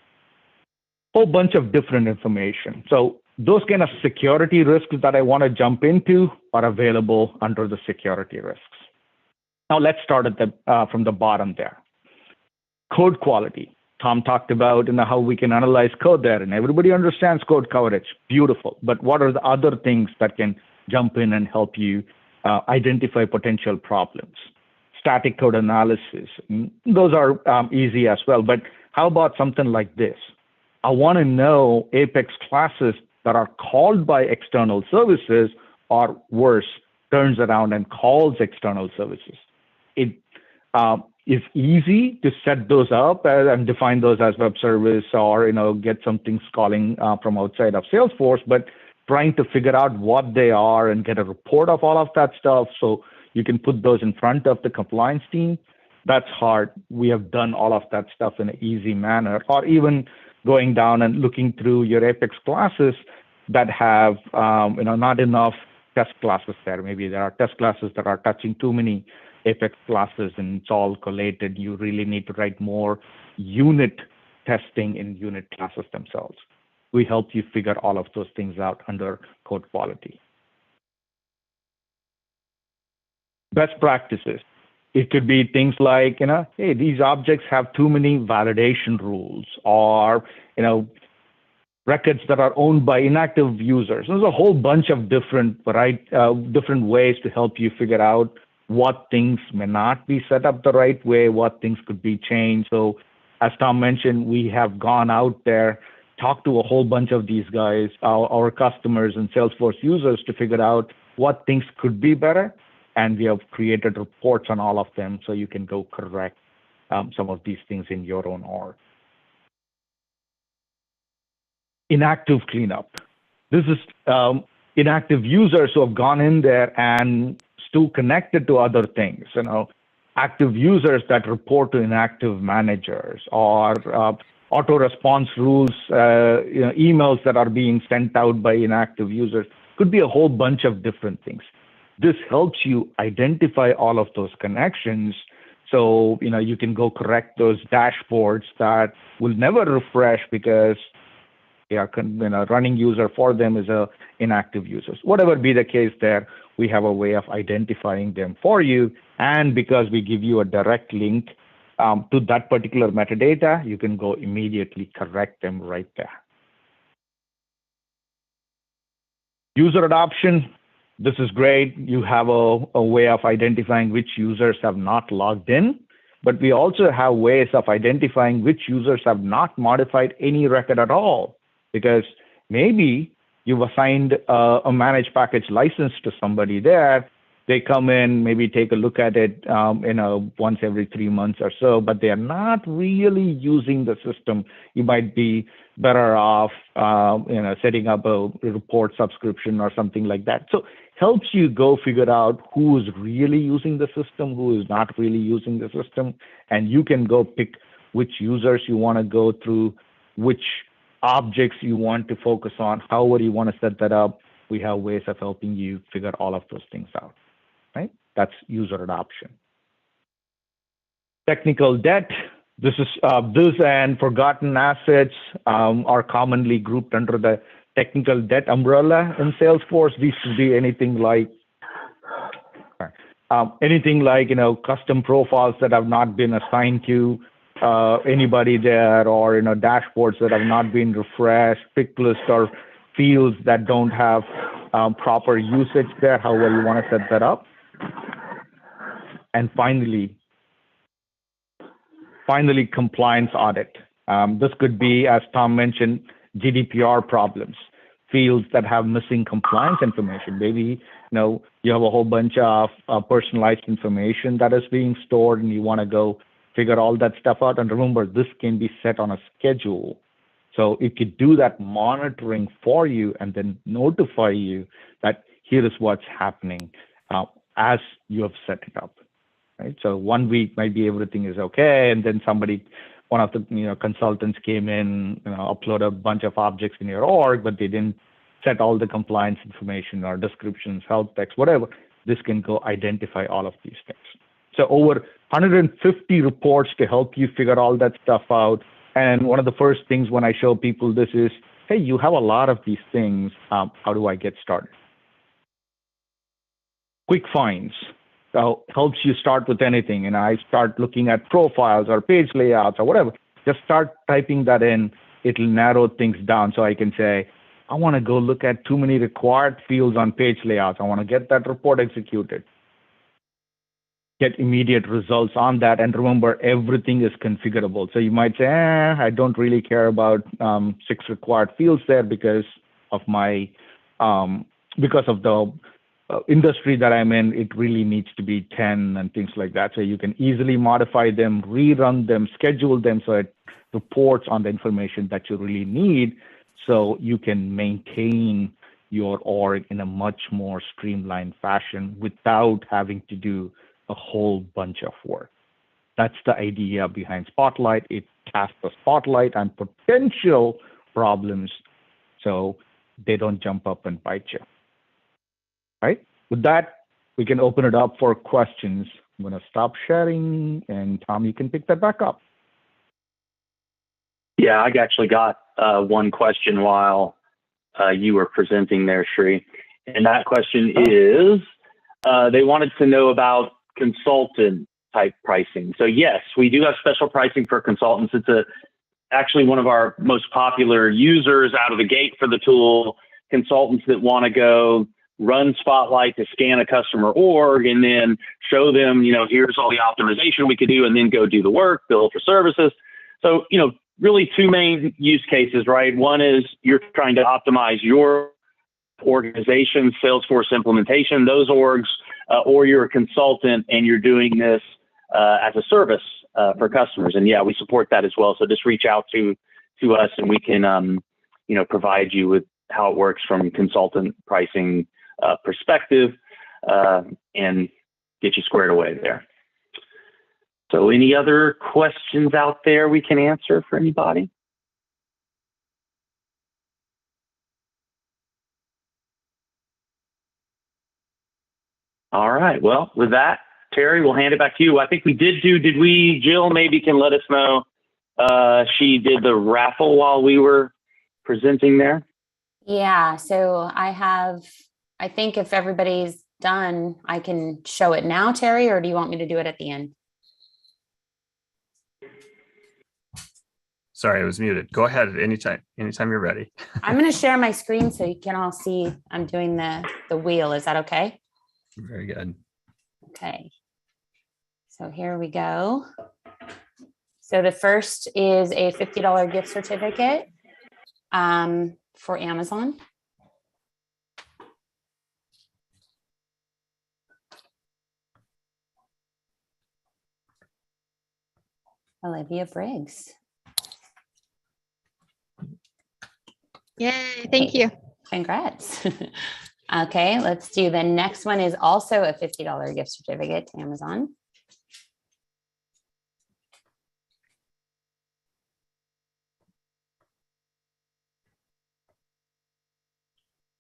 Whole bunch of different information. So those kind of security risks that I want to jump into are available under the security risks. Now let's start at from the bottom there. Code quality. Tom talked about how we can analyze code there, and everybody understands code coverage. Beautiful. But what are the other things that can jump in and help you identify potential problems? Static code analysis. Those are easy as well. But how about something like this? I want to know Apex classes that are called by external services, or worse, turns around and calls external services. It is easy to set those up and define those as web service, or get some things calling from outside of Salesforce, but trying to figure out what they are and get a report of all of that stuff so you can put those in front of the compliance team, that's hard. We have done all of that stuff in an easy manner. Or even going down and looking through your Apex classes that have not enough test classes there. Maybe there are test classes that are touching too many Apex classes and it's all collated. You really need to write more unit testing in unit classes themselves. We help you figure all of those things out under code quality. Best practices. It could be things like, hey, these objects have too many validation rules, or, records that are owned by inactive users. There's a whole bunch of different ways to help you figure out what things may not be set up the right way, what things could be changed. So as Tom mentioned, we have gone out there, talked to a whole bunch of these guys, our customers and Salesforce users, to figure out what things could be better. And we have created reports on all of them so you can go correct some of these things in your own org. Inactive cleanup. This is inactive users who have gone in there and too connected to other things, active users that report to inactive managers, or auto response rules, emails that are being sent out by inactive users. Could be a whole bunch of different things. This helps you identify all of those connections, so you can go correct those dashboards that will never refresh because running user for them is a inactive user. Whatever be the case there, we have a way of identifying them for you. And because we give you a direct link to that particular metadata, you can go immediately correct them right there. User adoption, this is great. You have a way of identifying which users have not logged in, but we also have ways of identifying which users have not modified any record at all. Because maybe you've assigned a managed package license to somebody there. They come in, maybe take a look at it once every 3 months or so, but they are not really using the system. You might be better off setting up a report subscription or something like that. So helps you go figure out who is really using the system, who is not really using the system, and you can go pick which users you want to go through, which objects you want to focus on, however you want to set that up. We have ways of helping you figure all of those things out, right? That's user adoption. Technical debt. This and forgotten assets are commonly grouped under the technical debt umbrella in Salesforce. These could be anything like custom profiles that have not been assigned to anybody there, or dashboards that have not been refreshed, pick list or fields that don't have proper usage there, however you want to set that up. And finally, compliance audit. This could be, as Tom mentioned, GDPR problems, fields that have missing compliance information. Maybe you have a whole bunch of personalized information that is being stored, and you want to go figure all that stuff out. And remember, this can be set on a schedule. So it could do that monitoring for you and then notify you that here is what's happening as you have set it up. Right? So 1 week might be everything is okay, and then one of the consultants came in, upload a bunch of objects in your org, but they didn't set all the compliance information or descriptions, help text, whatever. This can go identify all of these things. So over 150 reports to help you figure all that stuff out. And one of the first things when I show people this is, hey, you have a lot of these things. How do I get started? Quick finds. So helps you start with anything. And I start looking at profiles or page layouts or whatever. Just start typing that in. It'll narrow things down. So I can say, I want to go look at too many required fields on page layouts. I want to get that report executed. Get immediate results on that. And remember, everything is configurable. So you might say, I don't really care about 6 required fields there because of my the industry that I'm in. It really needs to be 10 and things like that. So you can easily modify them, rerun them, schedule them so it reports on the information that you really need, so you can maintain your org in a much more streamlined fashion without having to do a whole bunch of work. That's the idea behind Spotlight. It casts a spotlight on potential problems so they don't jump up and bite you. Right? With that, we can open it up for questions. I'm going to stop sharing, and Tom, you can pick that back up. Yeah, I actually got one question while you were presenting there, Sri. And that question is, they wanted to know about consultant type pricing. So yes, we do have special pricing for consultants. It's actually one of our most popular users out of the gate for the tool. Consultants that want to go run Spotlight to scan a customer org and then show them, here's all the optimization we could do, and then go do the work, bill for services. So, really 2 main use cases, right? One is you're trying to optimize your organization, Salesforce implementation, those orgs, or you're a consultant and you're doing this as a service for customers. And yeah, we support that as well. So just reach out to us and we can, provide you with how it works from consultant pricing perspective. and get you squared away there. So any other questions out there we can answer for anybody? All right. Well, with that, Terry, we'll hand it back to you. I think we did Jill maybe can let us know she did the raffle while we were presenting there? Yeah, so I think if everybody's done, I can show it now, Terry, or do you want me to do it at the end? Sorry, I was muted. Go ahead at anytime you're ready. I'm going to share my screen so you can all see I'm doing the wheel. Is that okay? Very good. Okay. So here we go. So the first is a $50 gift certificate for Amazon. Olivia Briggs. Yay, thank you. Congrats. Okay, let's do the next one is also a $50 gift certificate to Amazon.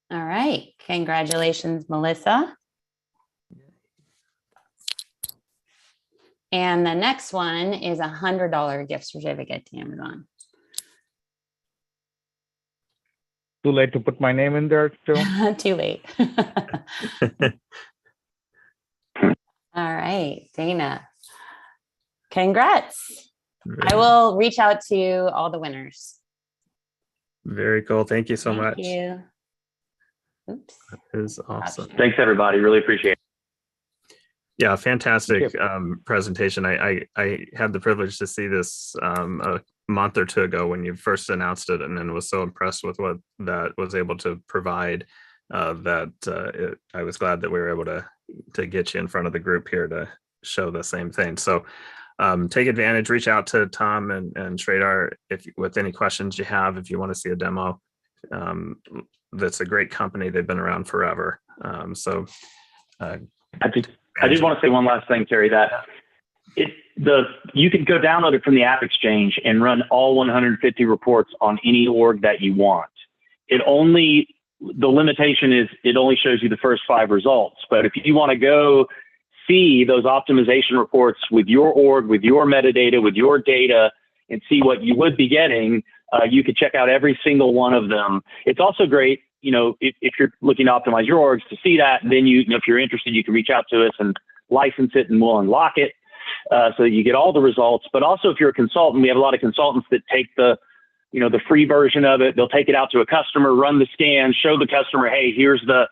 All right, congratulations, Melissa. And the next one is a $100 gift certificate to Amazon. Too late to put my name in there too? Too late. All right, Dana. Congrats. I will reach out to all the winners. Very cool. Thank you so much. Thank you. Oops. That is awesome. Thanks, everybody. Really appreciate it. Yeah, fantastic presentation. I had the privilege to see this a month or two ago when you first announced it, and then was so impressed with what that was able to provide that I was glad that we were able to get you in front of the group here to show the same thing. So take advantage, reach out to Tom and Trailblazer with any questions you have. If you want to see a demo, that's a great company. They've been around forever. I did want to say one last thing, Terry, that you can go download it from the App Exchange and run all 150 reports on any org that you want. The limitation is it only shows you the first 5 results. But if you want to go see those optimization reports with your org, with your metadata, with your data, and see what you would be getting, you could check out every single one of them. It's also great, if you're looking to optimize your orgs to see that, then if you're interested, you can reach out to us and license it and we'll unlock it so that you get all the results. But also if you're a consultant, we have a lot of consultants that take the free version of it. They'll take it out to a customer, run the scan, show the customer, hey, here's the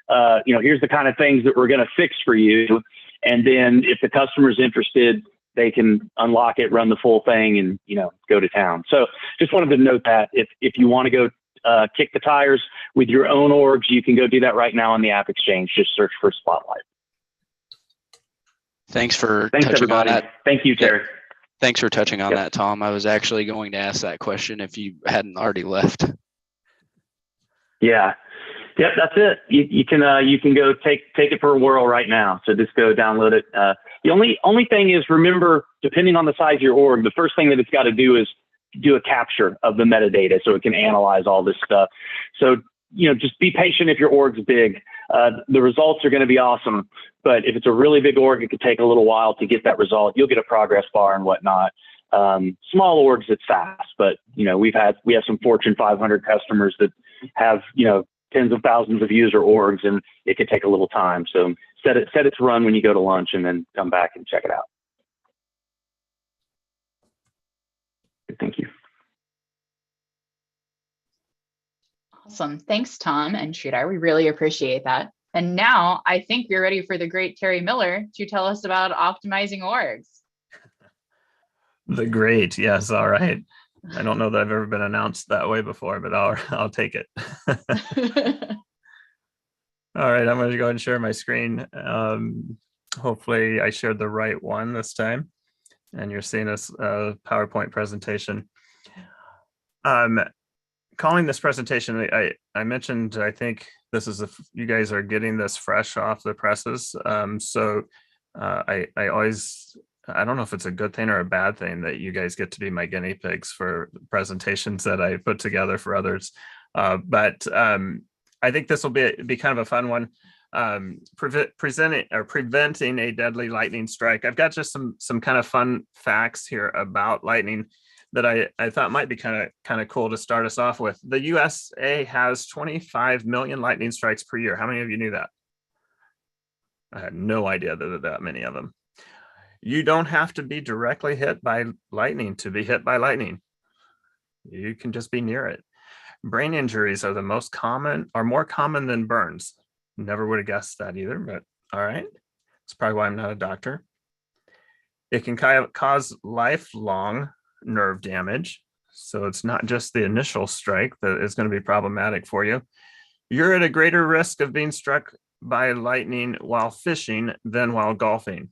kind of things that we're going to fix for you. And then if the customer's interested, they can unlock it, run the full thing, and go to town. So just wanted to note that if you want to go kick the tires with your own orgs, you can go do that right now on the App Exchange. Just search for Spotlight. Thanks touching everybody. on that. Thank you, Terry. Thanks for touching on that, Tom. I was actually going to ask that question if you hadn't already left. Yeah. Yep, that's it. You can go take it for a whirl right now. So just go download it. The only thing is, remember, depending on the size of your org, the first thing that it's got to do is do a capture of the metadata so it can analyze all this stuff. So just be patient if your org's big. The results are going to be awesome, but if it's a really big org, it could take a little while to get that result. You'll get a progress bar and whatnot. Small orgs, it's fast, but we have some Fortune 500 customers that have tens of thousands of user orgs, and it could take a little time. So set it to run when you go to lunch, and then come back and check it out. Thank you. Awesome. Thanks, Tom and Sridhar. We really appreciate that. And now I think we're ready for the great Terry Miller to tell us about optimizing orgs. The great, yes. All right. I don't know that I've ever been announced that way before, but I'll take it. All right, I'm going to go ahead and share my screen. Hopefully I shared the right one this time, and you're seeing a PowerPoint presentation. Calling this presentation, I mentioned, I think This is if you guys are getting this fresh off the presses. I always, I don't know if it's a good thing or a bad thing that you guys get to be my guinea pigs for presentations that I put together for others. I think this will be kind of a fun one. Preventing a deadly lightning strike. I've got just some kind of fun facts here about lightning that I thought might be kind of cool to start us off with. The USA has 25 million lightning strikes per year. How many of you knew that? I had no idea that there were that many of them. You don't have to be directly hit by lightning to be hit by lightning. You can just be near it. Brain injuries are the most common, are more common than burns. Never would have guessed that either, but all right. That's probably why I'm not a doctor. It can cause lifelong nerve damage. So it's not just the initial strike that is going to be problematic for you. You're at a greater risk of being struck by lightning while fishing than while golfing.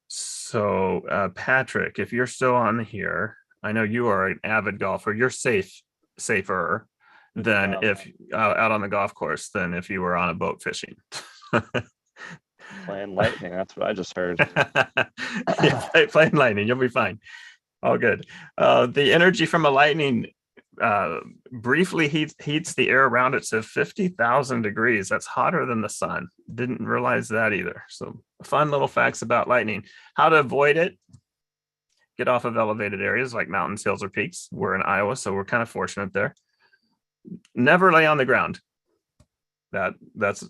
So Patrick, if you're still on here, I know you are an avid golfer. You're safer than if out on the golf course than if you were on a boat fishing. Playing lightning, that's what I just heard. Playing lightning, you'll be fine. All good. The energy from a lightning briefly heats the air around it to 50,000 degrees. That's hotter than the sun. Didn't realize that either. So fun little facts about lightning. How to avoid it. Get off of elevated areas like mountains, hills, or peaks. We're in Iowa, so we're kind of fortunate there. Never lay on the ground. That's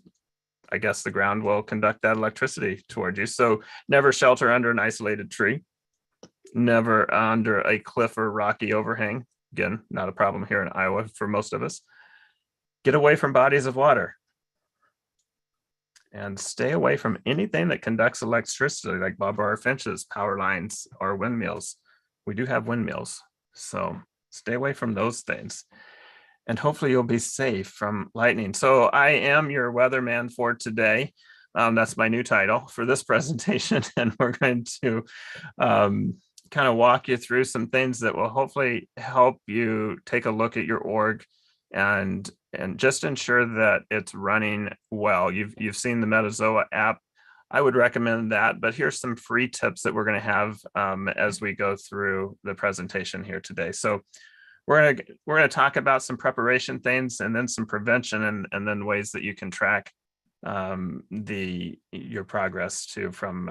I guess the ground will conduct that electricity toward you. So never shelter under an isolated tree. Never under a cliff or rocky overhang. Again, not a problem here in Iowa for most of us. Get away from bodies of water. And stay away from anything that conducts electricity, like barbed wire fences, power lines, or windmills. We do have windmills, so stay away from those things. And hopefully you'll be safe from lightning. So I am your weatherman for today. That's my new title for this presentation. And we're going to kind of walk you through some things that will hopefully help you take a look at your org and just ensure that it's running well. You've seen the Metazoa app. I would recommend that, but here's some free tips that we're going to have as we go through the presentation here today. So we're going to talk about some preparation things and then some prevention and then ways that you can track your progress too from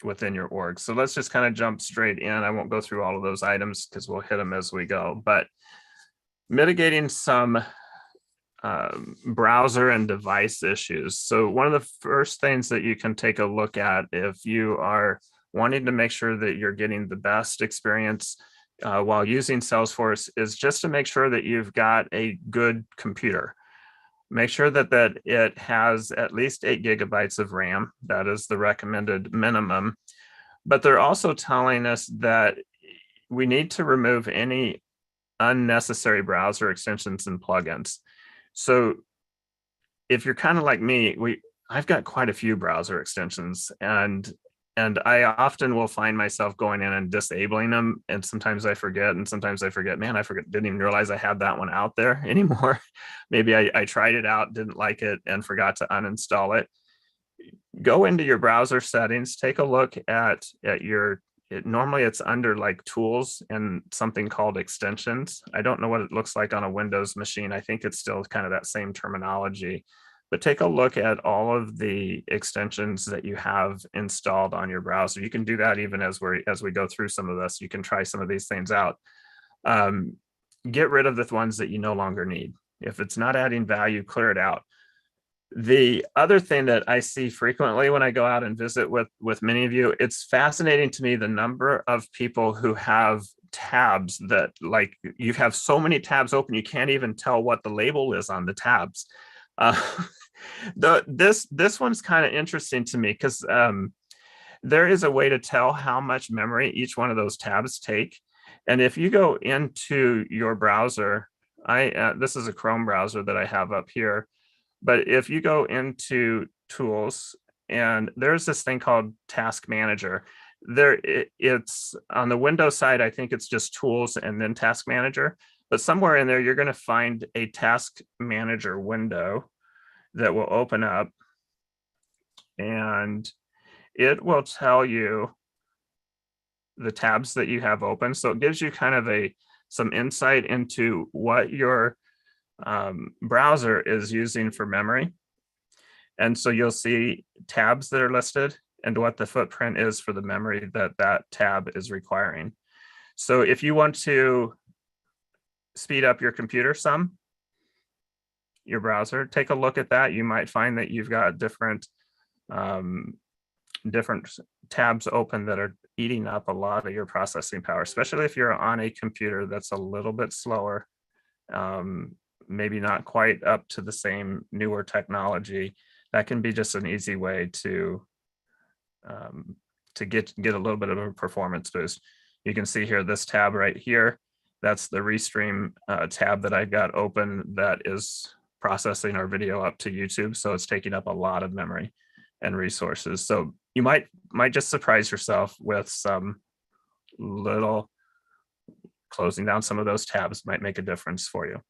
within your org. So let's just kind of jump straight in. I won't go through all of those items because we'll hit them as we go, but mitigating some browser and device issues. So one of the first things that you can take a look at if you are wanting to make sure that you're getting the best experience while using Salesforce is just to make sure that you've got a good computer. Make sure that it has at least 8 gigabytes of RAM. That is the recommended minimum. But they're also telling us that we need to remove any unnecessary browser extensions and plugins. So if you're kind of like me, I've got quite a few browser extensions and I often will find myself going in and disabling them. And sometimes I forget, man, didn't even realize I had that one out there anymore. Maybe I tried it out, didn't like it, and forgot to uninstall it. Go into your browser settings, take a look at normally it's under like tools and something called extensions. I don't know what it looks like on a Windows machine. I think it's still kind of that same terminology. But take a look at all of the extensions that you have installed on your browser. You can do that even as we go through some of this. You can try some of these things out. Get rid of the ones that you no longer need. If it's not adding value, clear it out. The other thing that I see frequently when I go out and visit with many of you, it's fascinating to me the number of people who have tabs that like you have so many tabs open, you can't even tell what the label is on the tabs. This one's kind of interesting to me because there is a way to tell how much memory each one of those tabs take. And if you go into your browser, this is a Chrome browser that I have up here, but if you go into tools and there's this thing called Task Manager, it's on the Windows side, I think it's just tools and then Task Manager. But somewhere in there, you're going to find a task manager window that will open up, and it will tell you the tabs that you have open. So it gives you kind of some insight into what your browser is using for memory. And so you'll see tabs that are listed and what the footprint is for the memory that tab is requiring. So if you want to speed up your computer some, your browser, take a look at that. You might find that you've got different tabs open that are eating up a lot of your processing power, especially if you're on a computer that's a little bit slower, maybe not quite up to the same newer technology. That can be just an easy way to get a little bit of a performance boost. You can see here, this tab right here, that's the Restream tab that I've got open that is processing our video up to YouTube. So it's taking up a lot of memory and resources. So you might just surprise yourself with some little closing down some of those tabs might make a difference for you.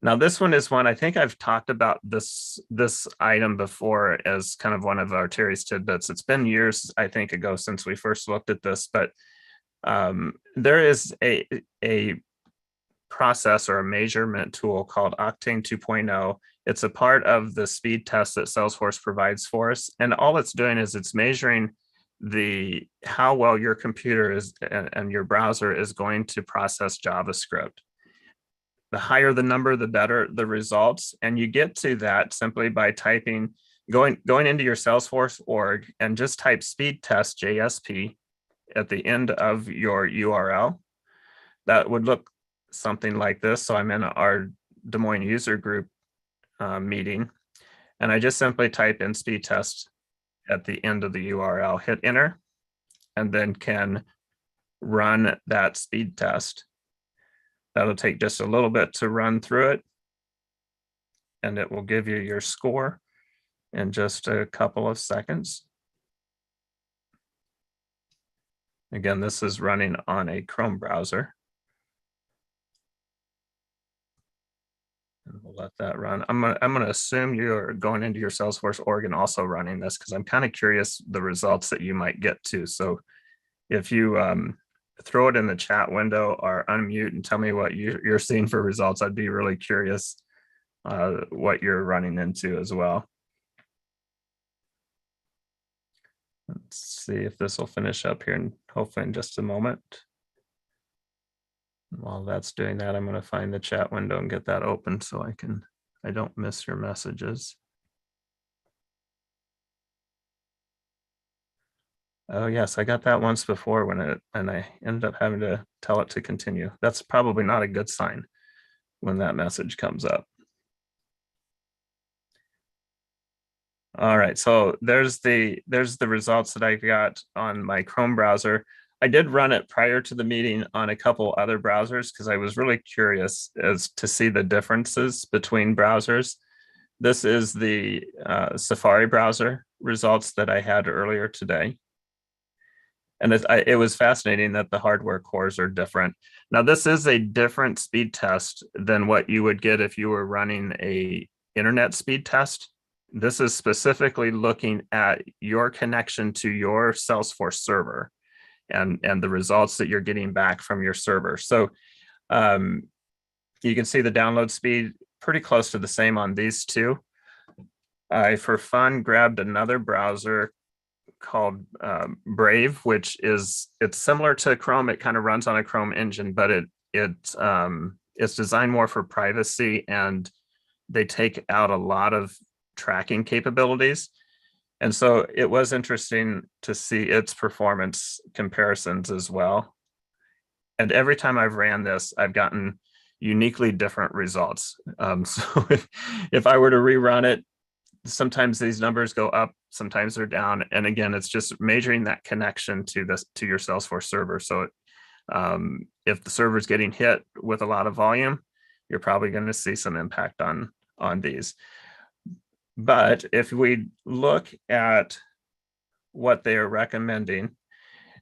Now, this one is one I think I've talked about this item before as kind of one of our Terry's tidbits. It's been years, I think, ago since we first looked at this, but there is a process or a measurement tool called Octane 2.0. It's a part of the speed test that Salesforce provides for us, and all it's doing is it's measuring how well your computer is and your browser is going to process JavaScript. The higher the number, the better the results. And you get to that simply by typing, going into your Salesforce org and just type speed test JSP at the end of your URL. That would look something like this. So I'm in our Des Moines user group meeting, and I just simply type in speed test at the end of the URL, hit enter, and then can run that speed test. That'll take just a little bit to run through it, and it will give you your score in just a couple of seconds. Again, this is running on a Chrome browser. And we'll let that run. I'm gonna assume you're going into your Salesforce org and also running this, because I'm kind of curious the results that you might get to. So if you throw it in the chat window or unmute and tell me what you're seeing for results, I'd be really curious what you're running into as well. Let's see if this will finish up here, and hopefully in just a moment. While that's doing that, I'm going to find the chat window and get that open so I don't miss your messages. Oh yes, I got that once before and I ended up having to tell it to continue. That's probably not a good sign when that message comes up. All right, so there's the results that I got on my Chrome browser. I did run it prior to the meeting on a couple other browsers because I was really curious as to see the differences between browsers. This is the Safari browser results that I had earlier today. And it was fascinating that the hardware cores are different. Now, this is a different speed test than what you would get if you were running a internet speed test. This is specifically looking at your connection to your Salesforce server and the results that you're getting back from your server. So you can see the download speed pretty close to the same on these two. I, for fun, grabbed another browser called Brave, which it's similar to Chrome. It kind of runs on a Chrome engine, but it's designed more for privacy, and they take out a lot of tracking capabilities. And so it was interesting to see its performance comparisons as well. And every time I've ran this, I've gotten uniquely different results. So if I were to rerun it, sometimes these numbers go up, sometimes they're down. And again, it's just measuring that connection to your Salesforce server. So if the server is getting hit with a lot of volume, you're probably going to see some impact on these. But if we look at what they are recommending,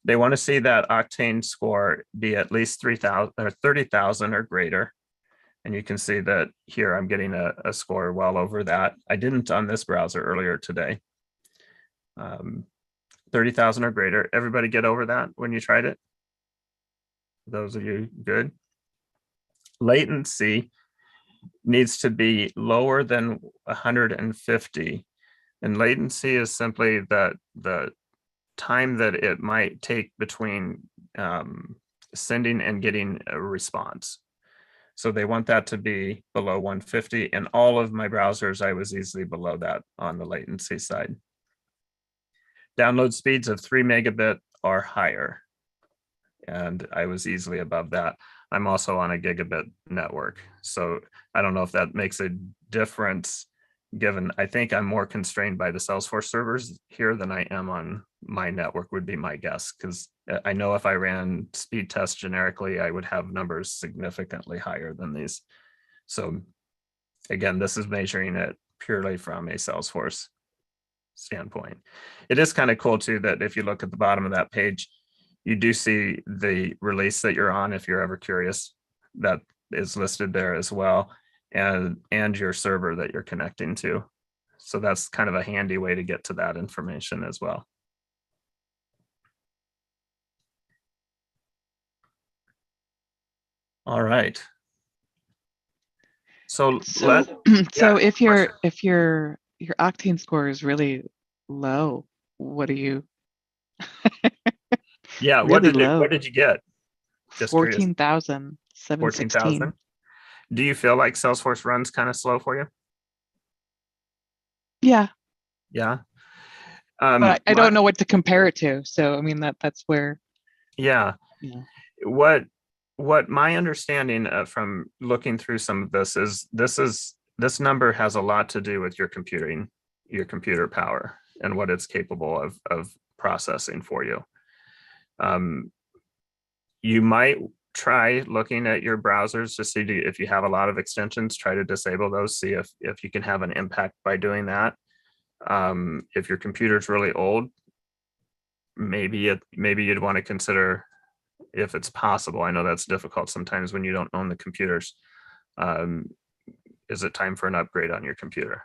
They want to see that Octane score be at least 3,000 or 30,000 or greater. And you can see that here I'm getting a score well over that. I didn't on this browser earlier today. 30,000 or greater. Everybody get over that when you tried it? Those of you good? Latency needs to be lower than 150. And latency is simply the time that it might take between sending and getting a response. So they want that to be below 150. And all of my browsers, I was easily below that on the latency side. Download speeds of 3 megabit or higher. And I was easily above that. I'm also on a gigabit network. So I don't know if that makes a difference, given I think I'm more constrained by the Salesforce servers here than I am on my network, would be my guess, because I know if I ran speed tests generically, I would have numbers significantly higher than these. So again, this is measuring it purely from a Salesforce standpoint. It is kind of cool too that if you look at the bottom of that page, you do see the release that you're on, if you're ever curious, that is listed there as well, and your server that you're connecting to. So that's kind of a handy way to get to that information as well. All right. So if your Octane score is really low, what do you? Yeah, really what did you get? Just 14,716. Do you feel like Salesforce runs kind of slow for you? Yeah. Yeah. But I don't know what to compare it to. So I mean that's where. Yeah. What my understanding from looking through some of this is this number has a lot to do with your computer power and what it's capable of processing for you. You might try looking at your browsers to see if you have a lot of extensions, try to disable those, see if you can have an impact by doing that. If your computer's really old, maybe you'd want to consider, if it's possible, I know that's difficult sometimes when you don't own the computers, is it time for an upgrade on your computer?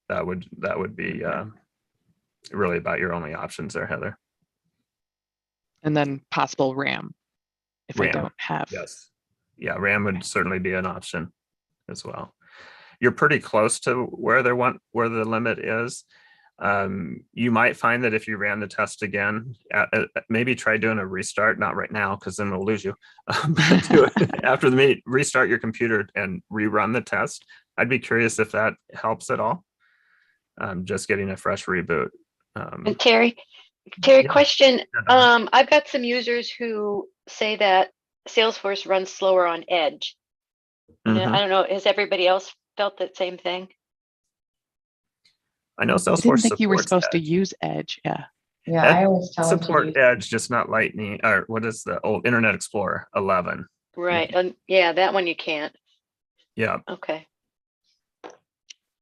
That would be really about your only options there, Heather. And then possible RAM if I don't have. Yes. Yeah, RAM would certainly be an option as well. You're pretty close to where the limit is. You might find that if you ran the test again, maybe try doing a restart, not right now, because then we'll lose you. Do it after the meet, restart your computer and rerun the test. I'd be curious if that helps at all. Just getting a fresh reboot. And Terry, question. I've got some users who say that Salesforce runs slower on Edge. I don't know, has everybody else felt that same thing? I know Salesforce. I didn't think you were supposed to use Edge. Yeah. Yeah, I always tell them support Edge, just not Lightning, or what is the old Internet Explorer 11? Right. Yeah, that one you can't. Yeah. Okay.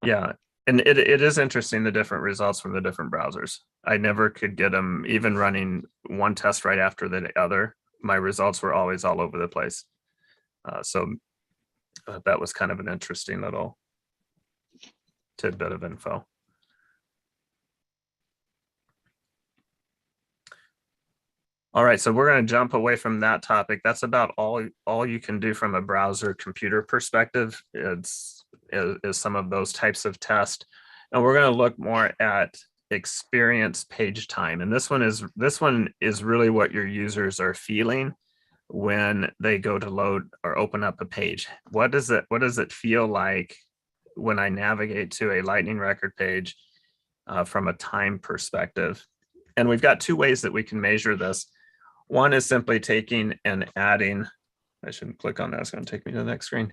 Yeah. And it is interesting, the different results from the different browsers. I never could get them, even running one test right after the other. My results were always all over the place. So that was kind of an interesting little tidbit of info. All right, so we're going to jump away from that topic. That's about all you can do from a browser computer perspective. Is some of those types of tests, and we're going to look more at experience page time. And this one is really what your users are feeling when they go to load or open up a page. What does it feel like when I navigate to a Lightning record page from a time perspective? And we've got two ways that we can measure this. One is simply taking and adding, I shouldn't click on that, it's going to take me to the next screen,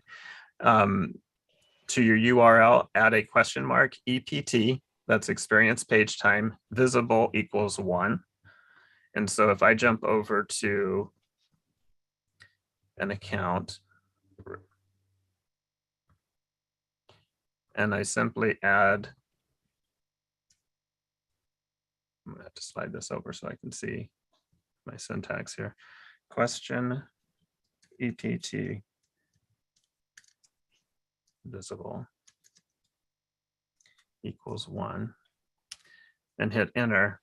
to your URL, add a question mark, EPT, that's experience page time, visible equals 1. And so if I jump over to an account and I simply add I'm gonna have to slide this over so I can see my syntax here. Question ETT visible equals 1 and hit enter.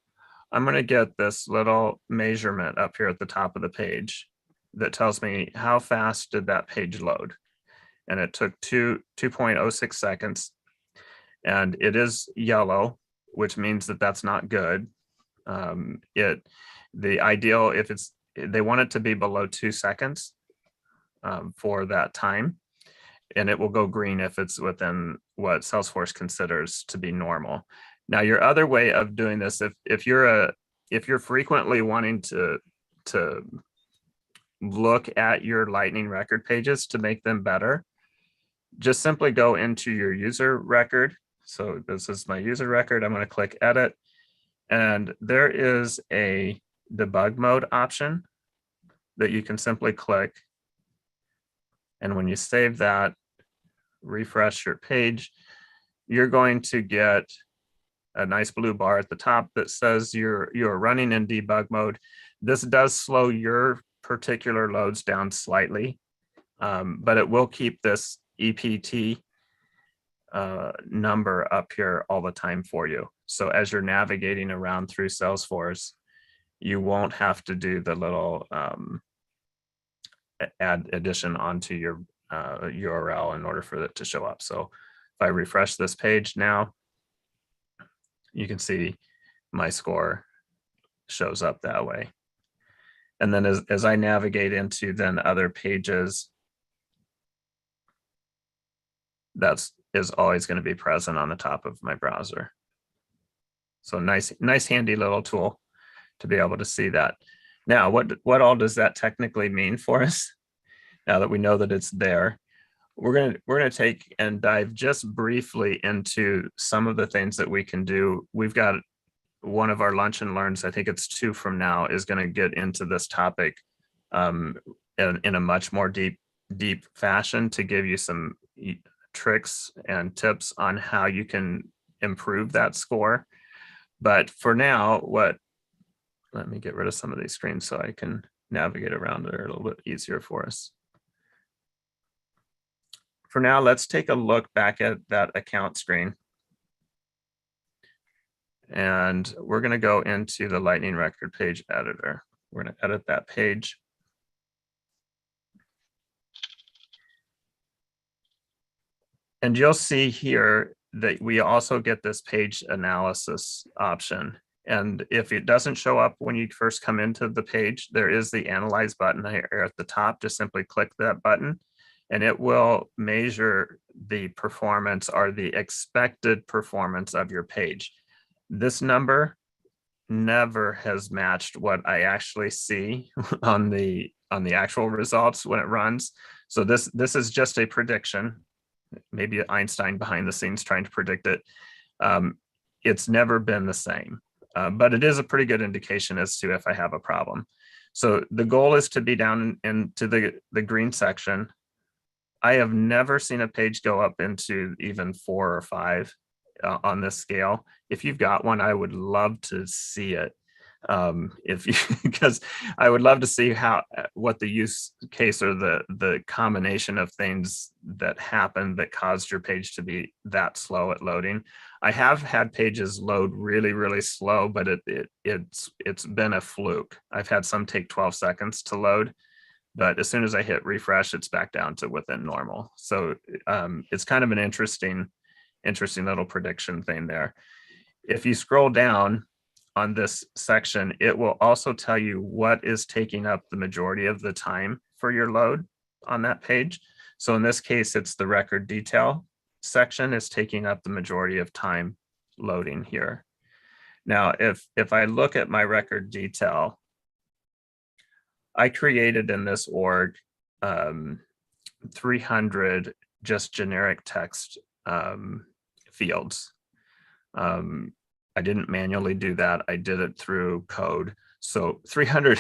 I'm going to get this little measurement up here at the top of the page that tells me how fast did that page load. And it took 2.06 seconds. And it is yellow, which means that that's not good. The ideal, if they want it to be below 2 seconds for that time. And it will go green if it's within what Salesforce considers to be normal. Now, your other way of doing this, if you're frequently wanting to look at your Lightning record pages to make them better, just simply go into your user record. So this is my user record. I'm going to click edit, and there is a debug mode option that you can simply click. And when you save that, refresh your page, you're going to get a nice blue bar at the top that says you're running in debug mode. This does slow your particular loads down slightly, but it will keep this EPT number up here all the time for you. So as you're navigating around through Salesforce, you won't have to do the little add addition onto your URL in order for it to show up. So if I refresh this page now, you can see my score shows up that way. And then as I navigate into then other pages, that is always going to be present on the top of my browser. So nice handy little tool to be able to see that. Now, what all does that technically mean for us? Now that we know that it's there, we're gonna take and dive just briefly into some of the things that we can do. We've got one of our lunch and learns, I think it's 2 from now, is going to get into this topic in a much more deep fashion to give you some tricks and tips on how you can improve that score. But for now, let me get rid of some of these screens so I can navigate around there a little bit easier for us. For now, let's take a look back at that account screen. And we're going to go into the Lightning Record Page Editor. We're going to edit that page. And you'll see here that we also get this page analysis option. And if it doesn't show up when you first come into the page, there is the Analyze button here at the top. Just simply click that button, and it will measure the performance or the expected performance of your page. This number never has matched what I actually see on the actual results when it runs. So this is just a prediction, maybe Einstein behind the scenes trying to predict it. It's never been the same, but it is a pretty good indication as to if I have a problem. So the goal is to be down into the green section. I have never seen a page go up into even 4 or 5 on this scale. If you've got one, I would love to see it. Because I would love to see what the use case or the combination of things that happened that caused your page to be that slow at loading. I have had pages load really, really slow, but it's been a fluke. I've had some take 12 seconds to load, but as soon as I hit refresh, it's back down to within normal. So it's kind of an interesting little prediction thing there. If you scroll down on this section, it will also tell you what is taking up the majority of the time for your load on that page. So in this case, it's the record detail section is taking up the majority of time loading here. Now, if I look at my record detail, I created in this org 300 just generic text fields. I didn't manually do that. I did it through code. So 300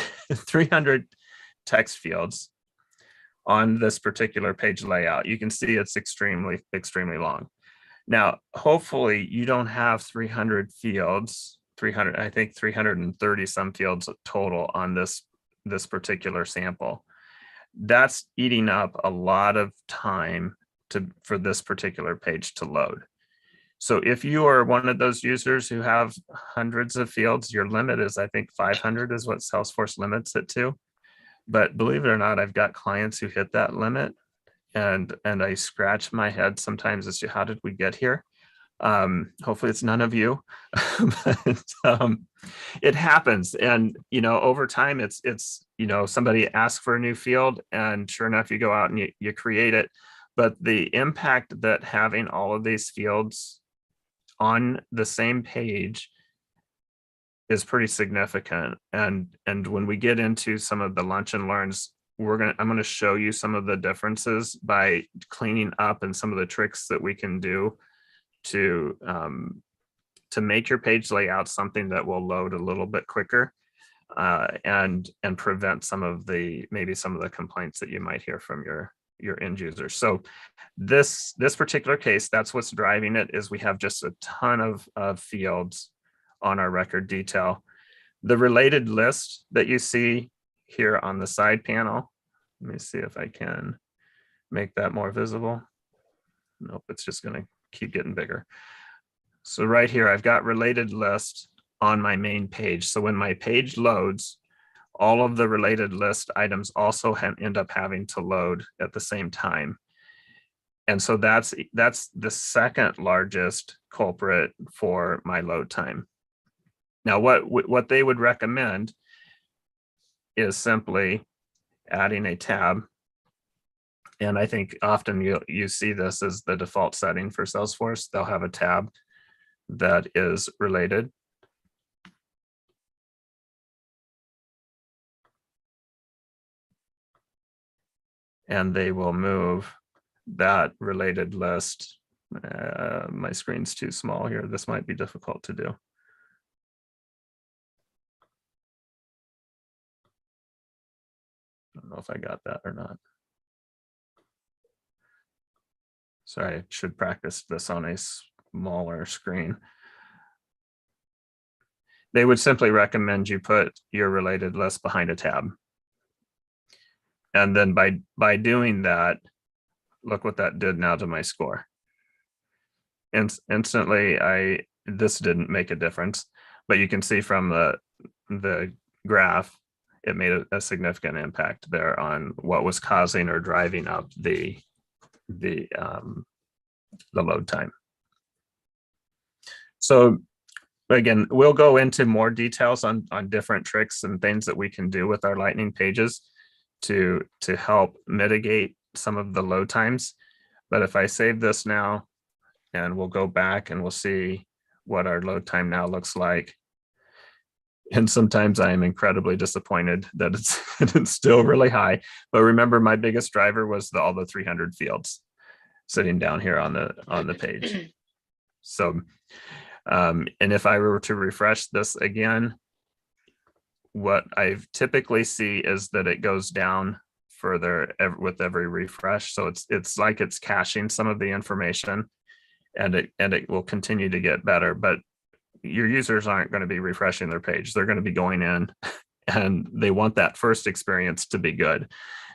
text fields on this particular page layout. You can see it's extremely long. Now, hopefully you don't have 300 300, I think 330 some fields total on this particular sample. That's eating up a lot of time for this particular page to load. So if you are one of those users who have hundreds of fields, your limit is, I think 500 is what Salesforce limits it to. But believe it or not, I've got clients who hit that limit, and I scratch my head sometimes as to how did we get here. Hopefully it's none of you, but it happens. And, over time it's, somebody asks for a new field, and sure enough, you go out and you create it. But the impact that having all of these fields on the same page is pretty significant. And when we get into some of the lunch and learns, I'm going to show you some of the differences by cleaning up and some of the tricks that we can do to make your page layout something that will load a little bit quicker, and prevent maybe some of the complaints that you might hear from your end users. So this particular case, that's what's driving it, is we have just a ton of fields on our record detail. The related list that you see here on the side panel, let me see if I can make that more visible. Nope, it's just going to keep getting bigger. So right here, I've got related list on my main page. So when my page loads, all of the related list items also end up having to load at the same time. And so that's the second largest culprit for my load time. Now, what they would recommend is simply adding a tab. And I think often you see this as the default setting for Salesforce. They'll have a tab that is related. And they will move that related list. My screen's too small here. This might be difficult to do. I don't know if I got that or not. Sorry, I should practice this on a smaller screen. They would simply recommend you put your related list behind a tab. And then by doing that, look what that did now to my score. And instantly, this didn't make a difference, but you can see from the graph, it made a significant impact there on what was causing or driving up the load time. So again, we'll go into more details on different tricks and things that we can do with our Lightning pages to help mitigate some of the load times. But if I save this now, and we'll go back and we'll see what our load time now looks like. And sometimes I am incredibly disappointed that it's still really high. But remember, my biggest driver was all the 300 fields sitting down here on the page. So, and if I were to refresh this again, what I typically see is that it goes down further with every refresh. So it's like it's caching some of the information, and it will continue to get better. But your users aren't going to be refreshing their page. They're going to be going in and they want that first experience to be good.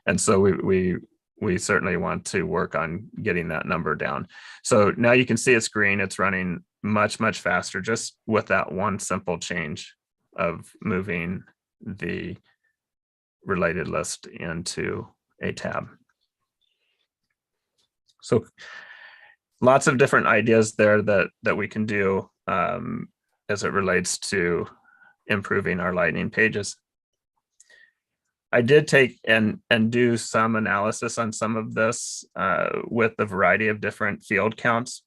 And so we certainly want to work on getting that number down. So now you can see it's green. It's running much, much faster just with that one simple change of moving the related list into a tab. So lots of different ideas there that we can do as it relates to improving our Lightning pages. I did take and do some analysis on some of this with a variety of different field counts.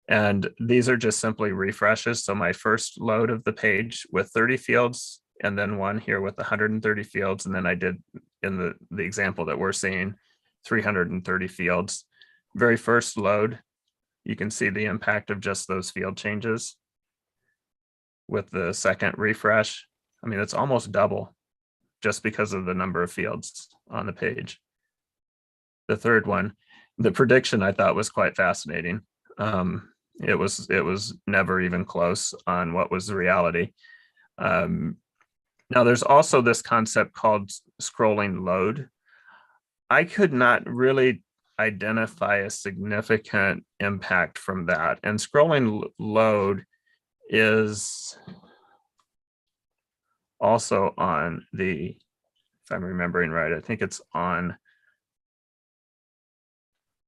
And these are just simply refreshes. So my first load of the page with 30 fields, and then one here with 130 fields. And then I did, in the example that we're seeing, 330 fields. Very first load, you can see the impact of just those field changes. With the second refresh, I mean, it's almost double just because of the number of fields on the page. The third one, the prediction I thought was quite fascinating. It was never even close on what was the reality. Now there's also this concept called scrolling load. I could not really identify a significant impact from that. And scrolling load is also on the, if I'm remembering right, I think it's on,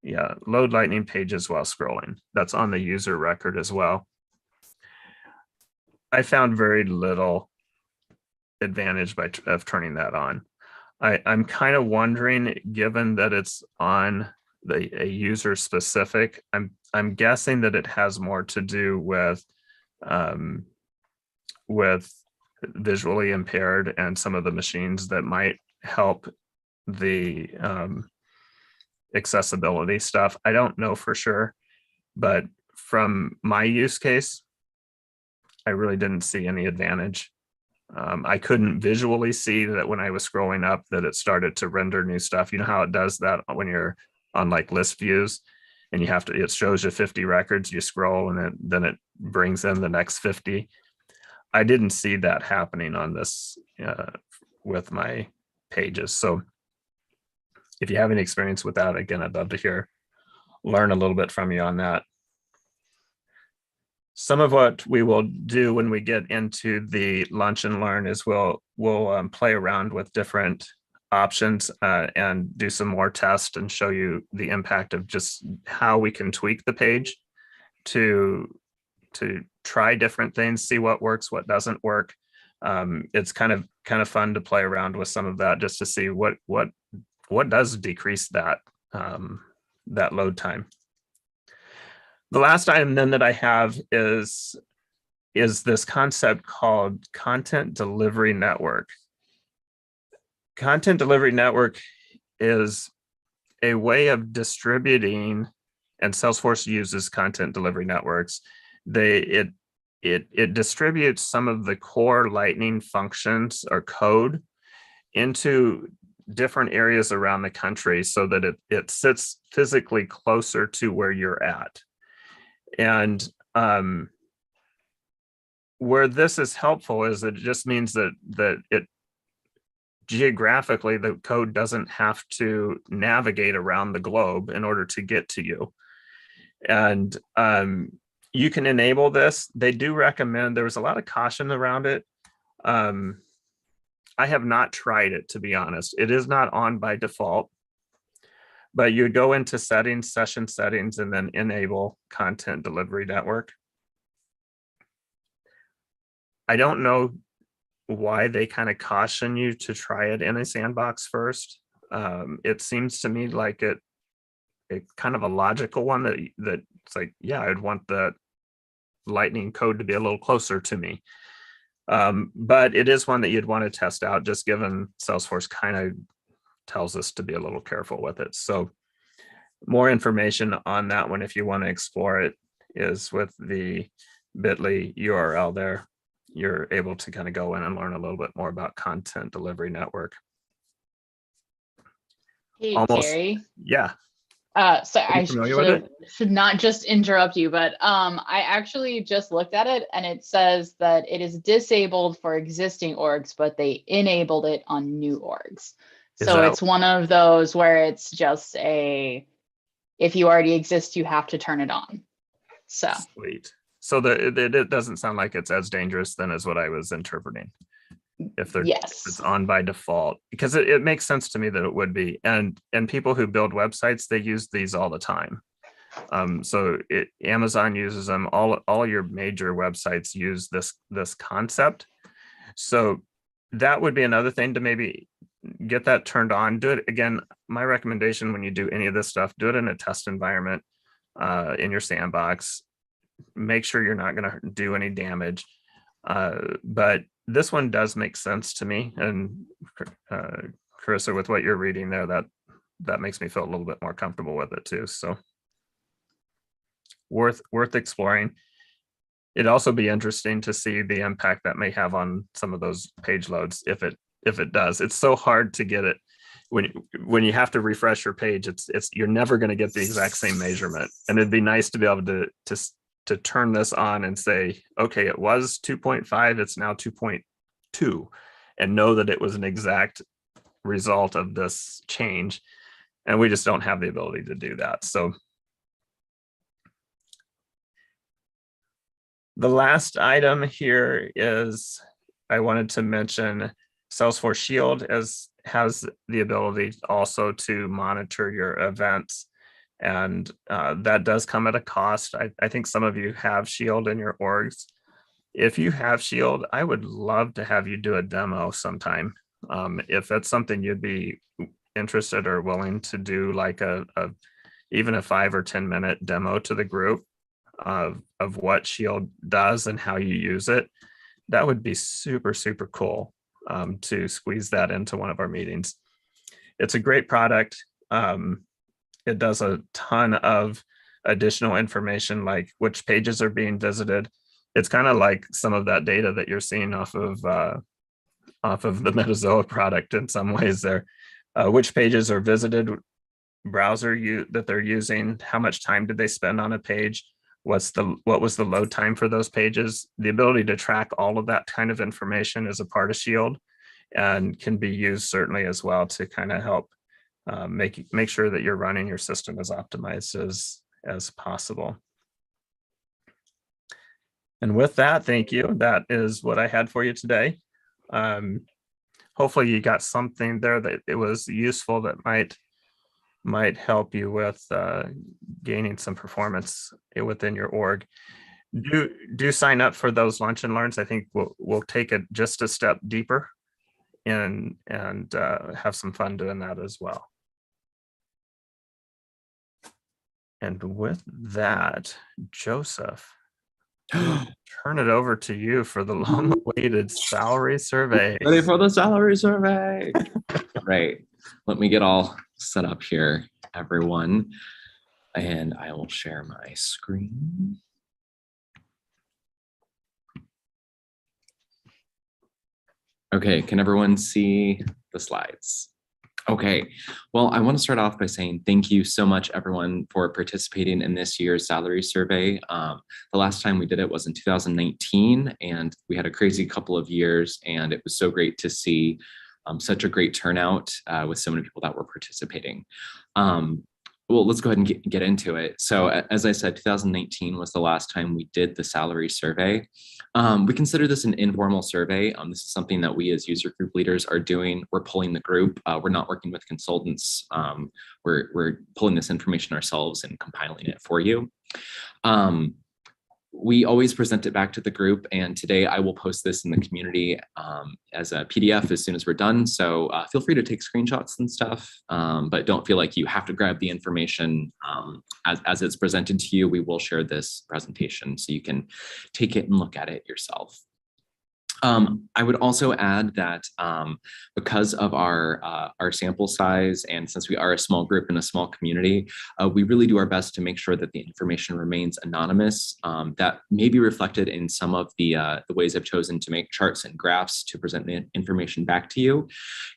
yeah, load lightning pages while scrolling. That's on the user record as well. I found very little advantage of turning that on. I'm kind of wondering, given that it's on a user specific, I'm guessing that it has more to do with visually impaired and some of the machines that might help the accessibility stuff. I don't know for sure, but from my use case, I really didn't see any advantage. I couldn't visually see that when I was scrolling up that it started to render new stuff. You know how it does that when you're on like list views and you have to, it shows you 50 records, you scroll and then it brings in the next 50. I didn't see that happening on this with my pages. So if you have any experience with that, again, I'd love to learn a little bit from you on that. Some of what we will do when we get into the lunch and learn is we'll play around with different options and do some more tests and show you the impact of just how we can tweak the page to try different things, see what works, what doesn't work. It's kind of fun to play around with some of that just to see what does decrease that that load time. The last item then that I have is this concept called content delivery network. Content delivery network is a way of distributing, and Salesforce uses content delivery networks. It distributes some of the core Lightning functions or code into different areas around the country so that it sits physically closer to where you're at. And where this is helpful is it just means that it geographically, the code doesn't have to navigate around the globe in order to get to you. And you can enable this. They do recommend, there was a lot of caution around it. I have not tried it, to be honest. It is not on by default. But you go into settings, session settings, and then enable content delivery network. I don't know why they kind of caution you to try it in a sandbox first. It seems to me like it kind of a logical one that it's like, yeah, I'd want the Lightning code to be a little closer to me. But it is one that you'd want to test out, just given Salesforce kind of tells us to be a little careful with it. So more information on that one, if you want to explore it, is with the bit.ly URL there. You're able to kind of go in and learn a little bit more about content delivery network. Hey, Almost, Terry. yeah. So I should not just interrupt you, but I actually just looked at it and it says that it is disabled for existing orgs, but they enabled it on new orgs. So it's one of those where it's just if you already exist, you have to turn it on. So sweet. So it doesn't sound like it's as dangerous then as what I was interpreting. If it's on by default, because it makes sense to me that it would be. And people who build websites, they use these all the time. So Amazon uses them. All your major websites use this concept. So that would be another thing to maybe get that turned on. Do it again. My recommendation when you do any of this stuff, do it in a test environment in your sandbox. Make sure you're not going to do any damage. But this one does make sense to me. And Carissa, with what you're reading there, that makes me feel a little bit more comfortable with it too. So worth exploring. It'd also be interesting to see the impact that may have on some of those page loads if it does. It's so hard to get it when you have to refresh your page. It's you're never going to get the exact same measurement, and it'd be nice to be able to to turn this on and say, okay, it was 2.5, it's now 2.2, and know that it was an exact result of this change. And we just don't have the ability to do that. So the last item here is I wanted to mention Salesforce Shield has the ability also to monitor your events. And that does come at a cost. I think some of you have Shield in your orgs. If you have Shield, I would love to have you do a demo sometime. If that's something you'd be interested or willing to do, like even a 5 or 10 minute demo to the group of what Shield does and how you use it, that would be super, super cool to squeeze that into one of our meetings. It's a great product. It does a ton of additional information, like which pages are being visited. It's kind of like some of that data that you're seeing off of the Metazoa product in some ways there. Which pages are visited, browser that they're using, how much time did they spend on a page, what was the load time for those pages. The ability to track all of that kind of information is a part of Shield and can be used certainly as well to kind of help make sure that you're running your system as optimized as possible. And with that, thank you. That is what I had for you today. Hopefully you got something there that it was useful that might help you with gaining some performance within your org. Do sign up for those lunch and learns. I think we'll take it just a step deeper and have some fun doing that as well. And with that, Joseph, turn it over to you for the long-awaited salary survey. Ready for the salary survey. Right. Let me get all set up here, everyone. And I will share my screen. Okay, can everyone see the slides? Okay, well, I want to start off by saying thank you so much, everyone, for participating in this year's salary survey. The last time we did it was in 2019, and we had a crazy couple of years, and it was so great to see such a great turnout with so many people that were participating. Well, let's go ahead and get into it. So as I said, 2019 was the last time we did the salary survey. We consider this an informal survey. This is something that we as user group leaders are doing. We're pulling the group. We're not working with consultants. We're pulling this information ourselves and compiling it for you. We always present it back to the group, and today I will post this in the community as a PDF as soon as we're done. So feel free to take screenshots and stuff, but don't feel like you have to grab the information as it's presented to you. We will share this presentation so you can take it and look at it yourself. I would also add that because of our sample size, and since we are a small group in a small community, we really do our best to make sure that the information remains anonymous. That may be reflected in some of the ways I've chosen to make charts and graphs to present the information back to you.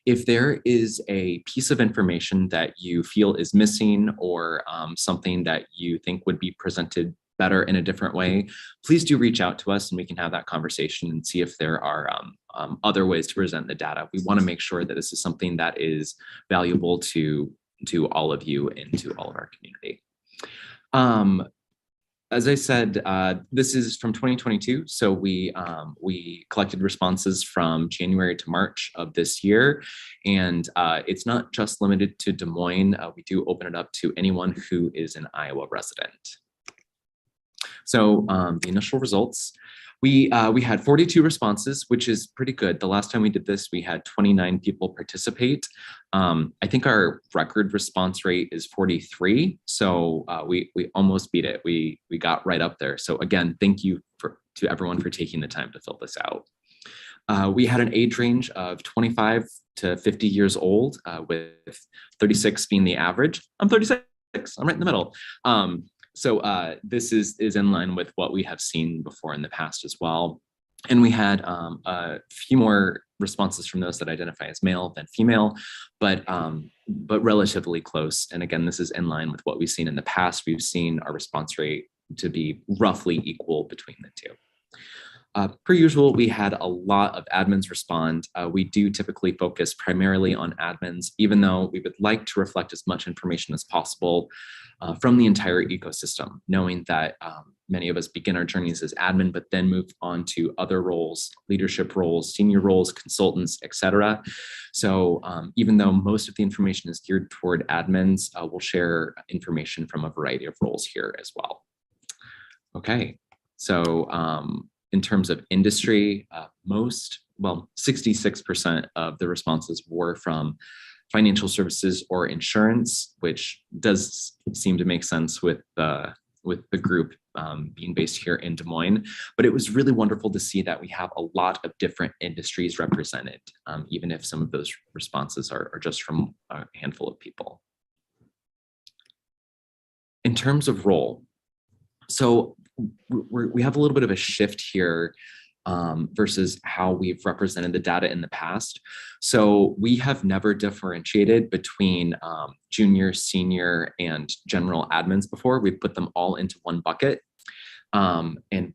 If there is a piece of information that you feel is missing, or something that you think would be presented better in a different way, please do reach out to us and we can have that conversation and see if there are other ways to present the data. We want to make sure that this is something that is valuable to all of you and to all of our community. As I said, this is from 2022. So we collected responses from January to March of this year. And it's not just limited to Des Moines. We do open it up to anyone who is an Iowa resident. So the initial results, we had 42 responses, which is pretty good. The last time we did this, we had 29 people participate. I think our record response rate is 43. So we almost beat it. We got right up there. So again, thank you to everyone for taking the time to fill this out. We had an age range of 25 to 50 years old, with 36 being the average. I'm 36, I'm right in the middle. So this is in line with what we have seen before in the past as well. And we had a few more responses from those that identify as male than female, but relatively close. And again, this is in line with what we've seen in the past. We've seen our response rate to be roughly equal between the two. Per usual, we had a lot of admins respond. We do typically focus primarily on admins, even though we would like to reflect as much information as possible from the entire ecosystem, knowing that many of us begin our journeys as admin, but then move on to other roles, leadership roles, senior roles, consultants, etc. So even though most of the information is geared toward admins, we'll share information from a variety of roles here as well. Okay, so in terms of industry, 66% of the responses were from financial services or insurance, which does seem to make sense with the group being based here in Des Moines. But it was really wonderful to see that we have a lot of different industries represented, even if some of those responses are just from a handful of people. In terms of role, so we have a little bit of a shift here versus how we've represented the data in the past. So we have never differentiated between junior, senior, and general admins before. We've put them all into one bucket. And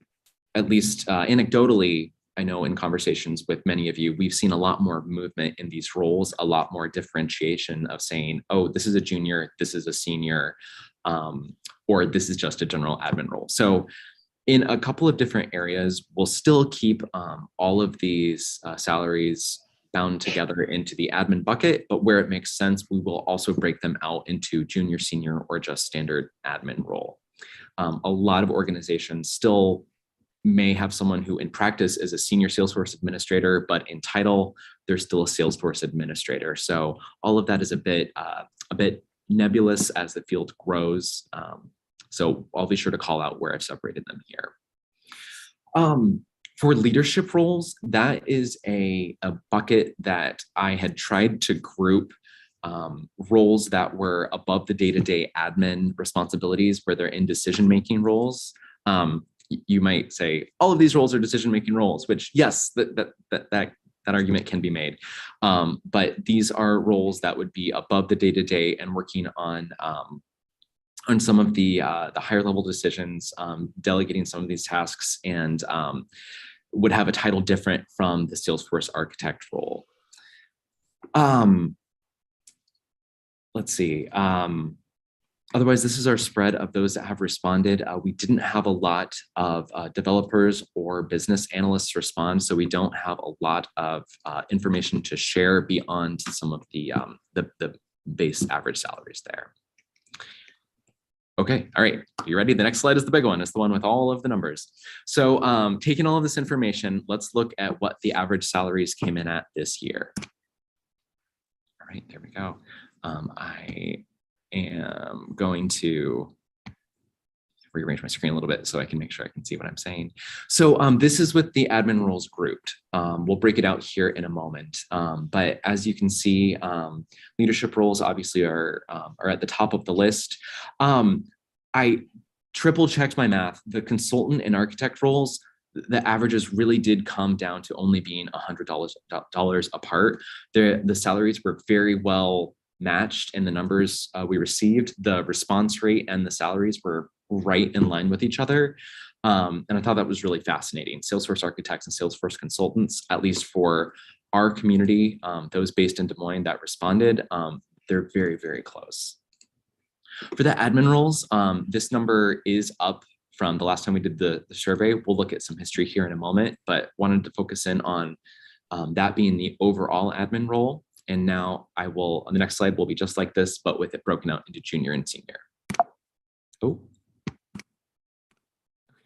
at least anecdotally, I know in conversations with many of you, we've seen a lot more movement in these roles, a lot more differentiation of saying, oh, this is a junior, this is a senior, or this is just a general admin role. So in a couple of different areas, we'll still keep all of these salaries bound together into the admin bucket, but where it makes sense, we will also break them out into junior, senior, or just standard admin role. A lot of organizations still may have someone who in practice is a senior Salesforce administrator, but in title, they're still a Salesforce administrator. So all of that is a bit nebulous as the field grows. So I'll be sure to call out where I've separated them here. For leadership roles, that is a bucket that I had tried to group roles that were above the day-to-day admin responsibilities where they're in decision-making roles. You might say, all of these roles are decision-making roles, which yes, that argument can be made. But these are roles that would be above the day-to-day and working on some of the higher level decisions, delegating some of these tasks, and would have a title different from the Salesforce architect role. Let's see. Otherwise, this is our spread of those that have responded. We didn't have a lot of developers or business analysts respond, so we don't have a lot of information to share beyond some of the base average salaries there. Okay, all right, you ready? The next slide is the big one. It's the one with all of the numbers. So taking all of this information, let's look at what the average salaries came in at this year. All right, there we go. I am going to rearrange my screen a little bit so I can make sure I can see what I'm saying. So this is with the admin roles grouped. We'll break it out here in a moment. But as you can see, leadership roles obviously are at the top of the list. I triple checked my math. The consultant and architect roles, the averages really did come down to only being $100 apart. The salaries were very well matched in the numbers we received. The response rate and the salaries were right in line with each other. And I thought that was really fascinating. Salesforce architects and Salesforce consultants, at least for our community, those based in Des Moines that responded, they're very, very close. For the admin roles, this number is up from the last time we did the survey. We'll look at some history here in a moment, but wanted to focus in on that being the overall admin role. And now I will, on the next slide, will be just like this, but with it broken out into junior and senior. Oh,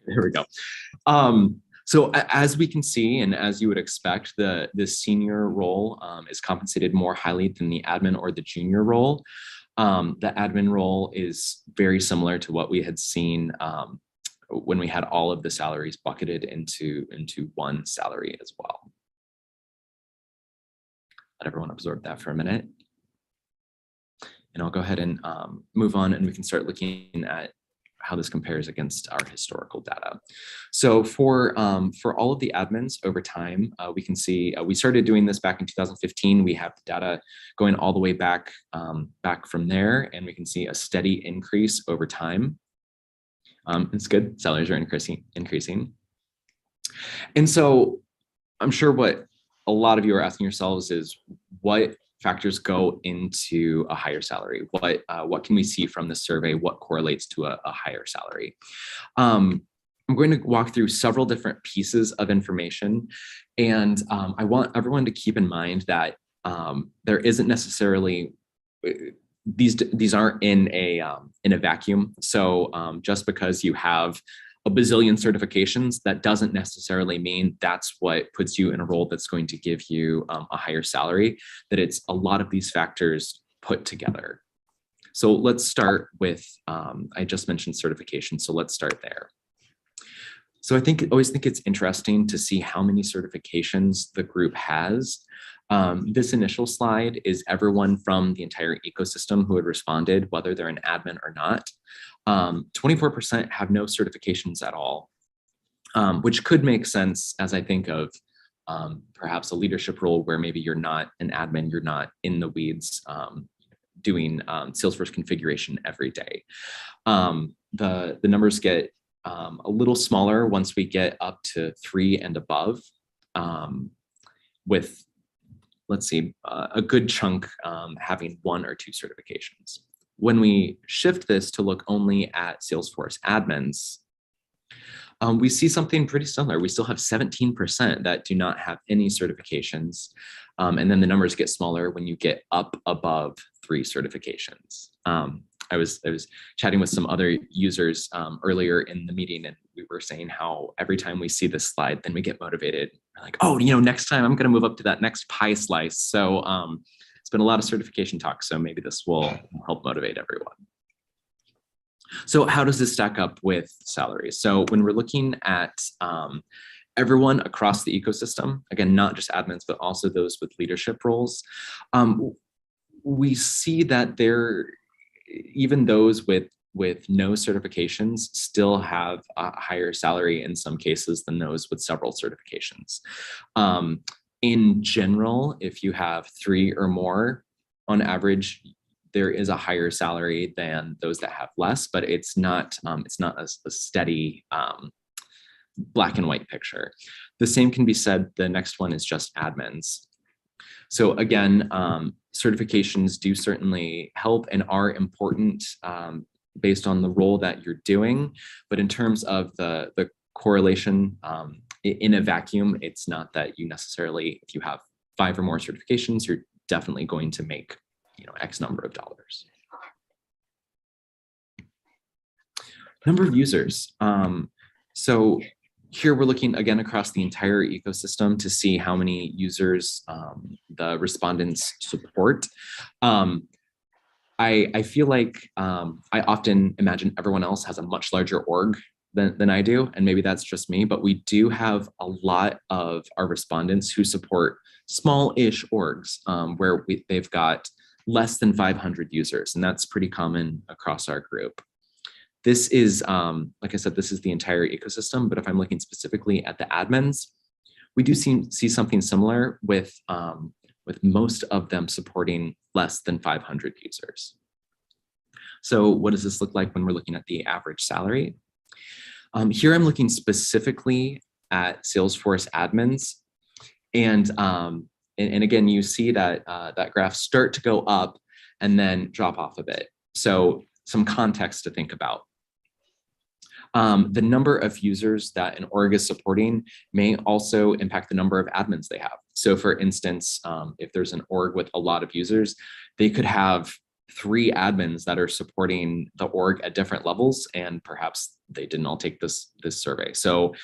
there we go. So as we can see, and as you would expect, the senior role is compensated more highly than the admin or the junior role. The admin role is very similar to what we had seen when we had all of the salaries bucketed into one salary as well. Let everyone absorb that for a minute. And I'll go ahead and move on, and we can start looking at how this compares against our historical data. So for all of the admins over time, we can see we started doing this back in 2015. We have the data going all the way back from there, and we can see a steady increase over time. It's good. Salaries are increasing. And so I'm sure what a lot of you are asking yourselves is, what factors go into a higher salary? What can we see from the survey? What correlates to a higher salary? I'm going to walk through several different pieces of information, and I want everyone to keep in mind that there isn't necessarily these aren't in a vacuum. So just because you have a bazillion certifications, that doesn't necessarily mean that's what puts you in a role that's going to give you a higher salary, that it's a lot of these factors put together. So let's start with, I just mentioned certification, so let's start there. So I always think it's interesting to see how many certifications the group has. This initial slide is everyone from the entire ecosystem who had responded, whether they're an admin or not. 24% have no certifications at all, which could make sense as I think of perhaps a leadership role where maybe you're not an admin, you're not in the weeds doing Salesforce configuration every day. The numbers get a little smaller once we get up to 3 and above, with, let's see, a good chunk having 1 or 2 certifications. When we shift this to look only at Salesforce admins, we see something pretty similar. We still have 17% that do not have any certifications. And then the numbers get smaller when you get up above 3 certifications. I was chatting with some other users earlier in the meeting, and we were saying how every time we see this slide, then we get motivated. We're like, oh, next time I'm going to move up to that next pie slice. So it's been a lot of certification talk, so maybe this will help motivate everyone. So how does this stack up with salaries? So when we're looking at everyone across the ecosystem, again, not just admins, but also those with leadership roles, we see that even those with no certifications still have a higher salary in some cases than those with several certifications. In general, if you have 3 or more, on average, there is a higher salary than those that have less, but it's not a steady black and white picture. The same can be said, the next one is just admins. So again, certifications do certainly help and are important based on the role that you're doing, but in terms of the correlation, in a vacuum, it's not that you necessarily, if you have 5 or more certifications, you're definitely going to make, X number of dollars. Number of users. So here we're looking again across the entire ecosystem to see how many users the respondents support. I feel like I often imagine everyone else has a much larger org than I do, and maybe that's just me, but we do have a lot of our respondents who support small-ish orgs where they've got less than 500 users, and that's pretty common across our group. This is, like I said, this is the entire ecosystem, but if I'm looking specifically at the admins, we do see something similar with most of them supporting less than 500 users. So what does this look like when we're looking at the average salary? Here I'm looking specifically at Salesforce admins, and again, you see that that graph start to go up and then drop off a bit. So some context to think about. The number of users that an org is supporting may also impact the number of admins they have. So for instance, if there's an org with a lot of users, they could have 3 admins that are supporting the org at different levels, and perhaps they didn't all take this survey. So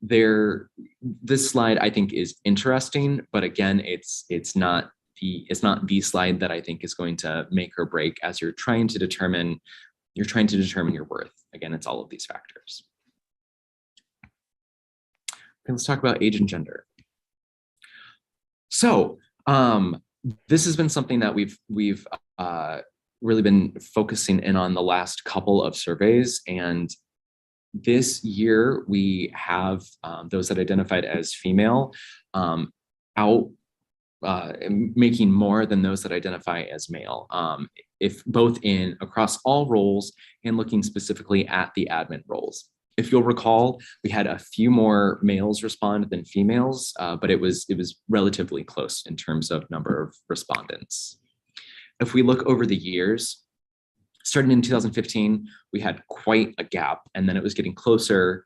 this slide I think is interesting, but again, it's not the slide that I think is going to make or break as you're trying to determine your worth. Again, it's all of these factors. Okay, let's talk about age and gender. So this has been something that we've really been focusing in on the last couple of surveys, and this year we have those that identified as female making more than those that identify as male. if both in across all roles and looking specifically at the admin roles. If you'll recall, we had a few more males respond than females, but it was relatively close in terms of number of respondents. If we look over the years, starting in 2015, we had quite a gap, and then it was getting closer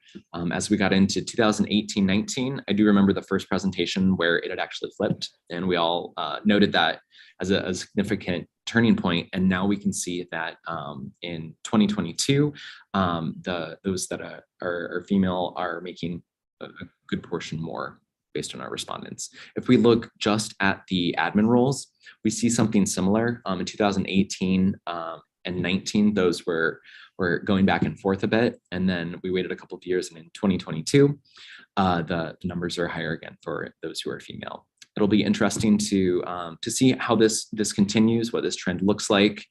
as we got into 2018-19. I do remember the first presentation where it had actually flipped, and we all noted that as a significant turning point. And now we can see that in 2022, those that are female are making a good portion more based on our respondents. If we look just at the admin roles, we see something similar. In 2018 and 19, those were going back and forth a bit. And then we waited a couple of years, and in 2022, the numbers are higher again for those who are female. It'll be interesting to see how this continues, what this trend looks like,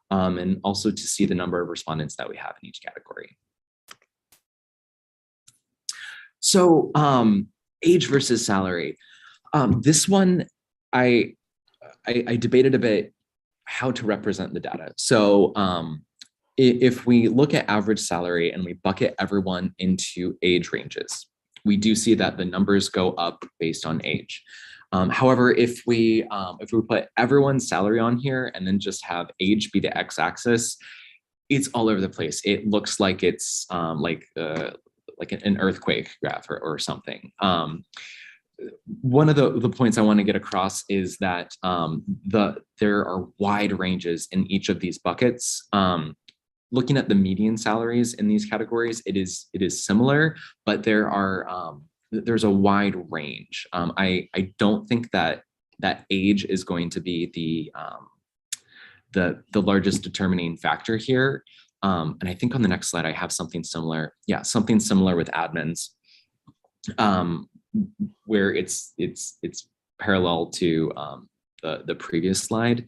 and also to see the number of respondents that we have in each category. So age versus salary. This one, I debated a bit how to represent the data. So if we look at average salary and we bucket everyone into age ranges, we do see that the numbers go up based on age. However, if we put everyone's salary on here and then just have age be the x-axis, it's all over the place. It looks like it's like an earthquake graph or something. One of the points I want to get across is that there are wide ranges in each of these buckets. Looking at the median salaries in these categories, it is similar, but there's a wide range. I don't think that age is going to be the largest determining factor here. And I think on the next slide I have something similar. Yeah, something similar with admins, where it's parallel to the previous slide.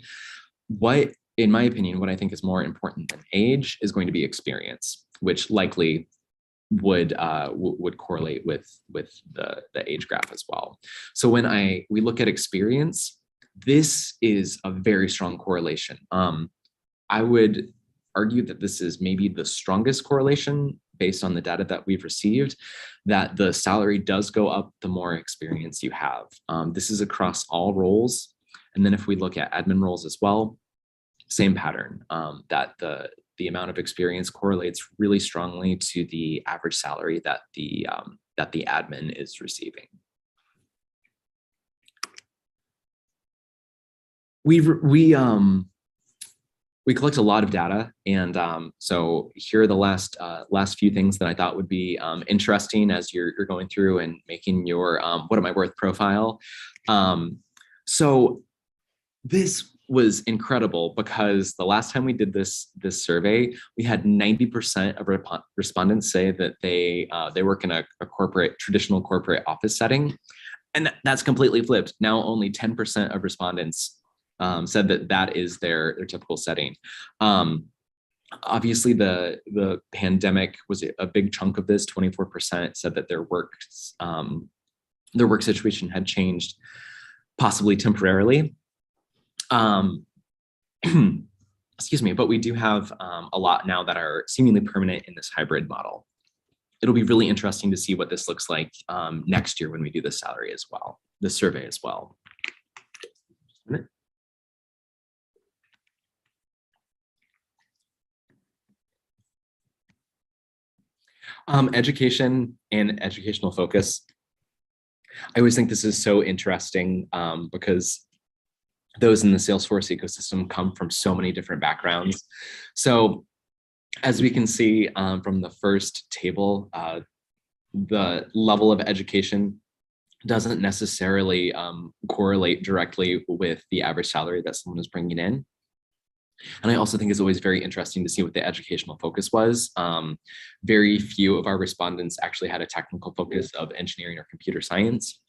In my opinion, what I think is more important than age is going to be experience, which likely would correlate with the age graph as well. So when we look at experience, this is a very strong correlation. I would argue that this is maybe the strongest correlation based on the data that we've received, that the salary does go up the more experience you have. This is across all roles. And then if we look at admin roles as well, same pattern, that the amount of experience correlates really strongly to the average salary that the admin is receiving. We collect a lot of data, and so here are the last few things that I thought would be interesting as you're going through and making your what am I worth profile. So this was incredible because the last time we did this survey, we had 90% of respondents say that they work in a traditional corporate office setting, and that's completely flipped. Now only 10% of respondents said that is their typical setting. Obviously, the pandemic was a big chunk of this. 24% said that their work situation had changed, possibly temporarily. Excuse me, but we do have a lot now that are seemingly permanent in this hybrid model. It'll be really interesting to see what this looks like next year when we do the salary as well, the survey as well. Education and educational focus. I always think this is so interesting because those in the Salesforce ecosystem come from so many different backgrounds. So as we can see from the first table, the level of education doesn't necessarily correlate directly with the average salary that someone is bringing in. And I also think it's always very interesting to see what the educational focus was. Very few of our respondents actually had a technical focus of engineering or computer science.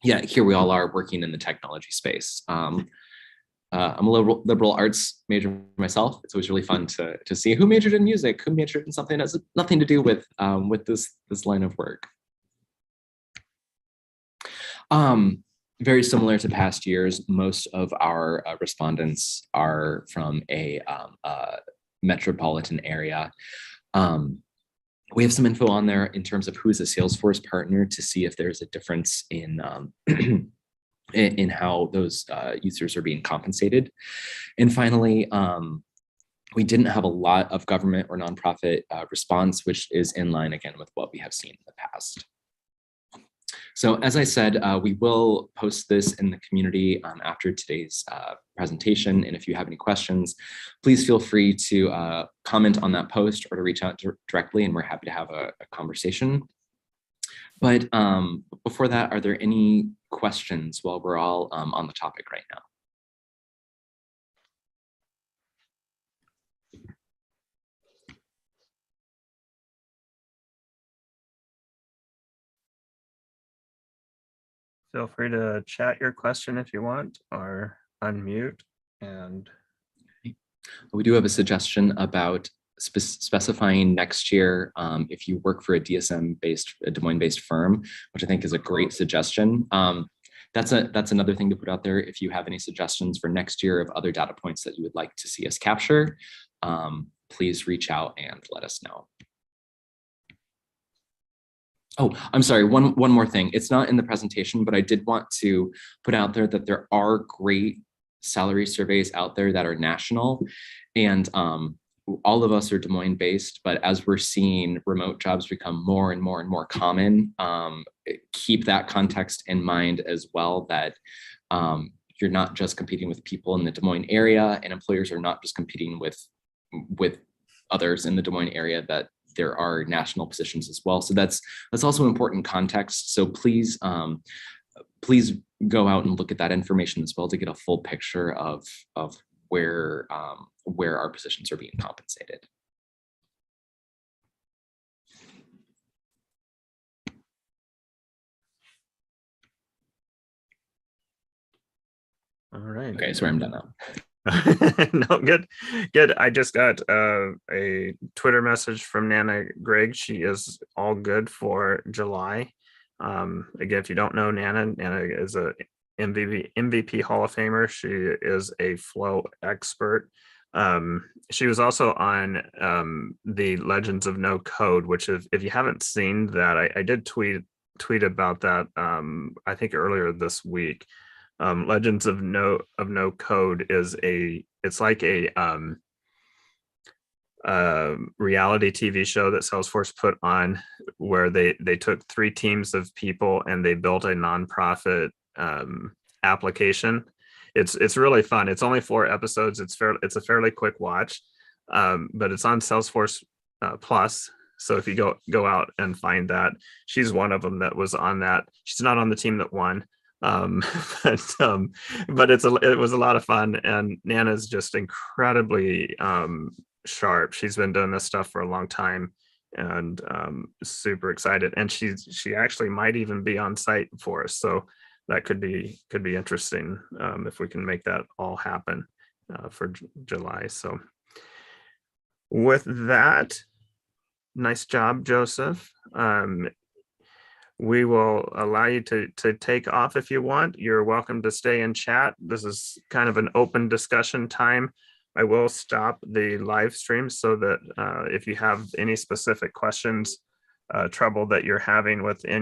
Yeah, here we all are working in the technology space. I'm a liberal arts major myself. It's always really fun to see who majored in music, who majored in something that has nothing to do with this line of work. very similar to past years, most of our respondents are from a metropolitan area. We have some info on there in terms of who is a Salesforce partner to see if there's a difference in in how those users are being compensated. And finally, we didn't have a lot of government or nonprofit response, which is in line again with what we have seen in the past. So as I said, we will post this in the community after today's presentation. And if you have any questions, please feel free to comment on that post or to reach out directly, and we're happy to have a conversation. But before that, are there any questions while we're all on the topic right now? Feel free to chat your question if you want, or unmute. And we do have a suggestion about specifying next year if you work for a DSM-based, a Des Moines-based firm, which I think is a great suggestion. That's another thing to put out there. If you have any suggestions for next year of other data points that you would like to see us capture, please reach out and let us know. Oh, I'm sorry, one more thing. It's not in the presentation, but I did want to put out there that there are great salary surveys out there that are national, and all of us are Des Moines based, but as we're seeing remote jobs become more and more and more common, keep that context in mind as well, that you're not just competing with people in the Des Moines area, and employers are not just competing with others in the Des Moines area, that there are national positions as well. So that's also important context. So please, please go out and look at that information as well to get a full picture of where our positions are being compensated. all right. Okay, so I'm done now. No, good. I just got a Twitter message from Nana Gregg. She is all good for July. Again, if you don't know Nana is a MVP Hall of Famer. She is a flow expert. She was also on the Legends of No Code, which if you haven't seen that, I did tweet about that I think earlier this week. Legends of No Code is it's like a reality TV show that Salesforce put on, where they took 3 teams of people and they built a nonprofit application. It's really fun. It's only 4 episodes. It's a fairly quick watch, but it's on Salesforce Plus. So if you go out and find that, she's one of them that was on that. She's not on the team that won. But it was a lot of fun, and Nana's just incredibly sharp. She's been doing this stuff for a long time, and super excited. And she actually might even be on site for us, so that could be interesting if we can make that all happen for July. So with that, nice job, Joseph. We will allow you to take off if you want. You're welcome to stay and chat. This is kind of an open discussion time. I will stop the live stream so that if you have any specific questions, trouble that you're having within your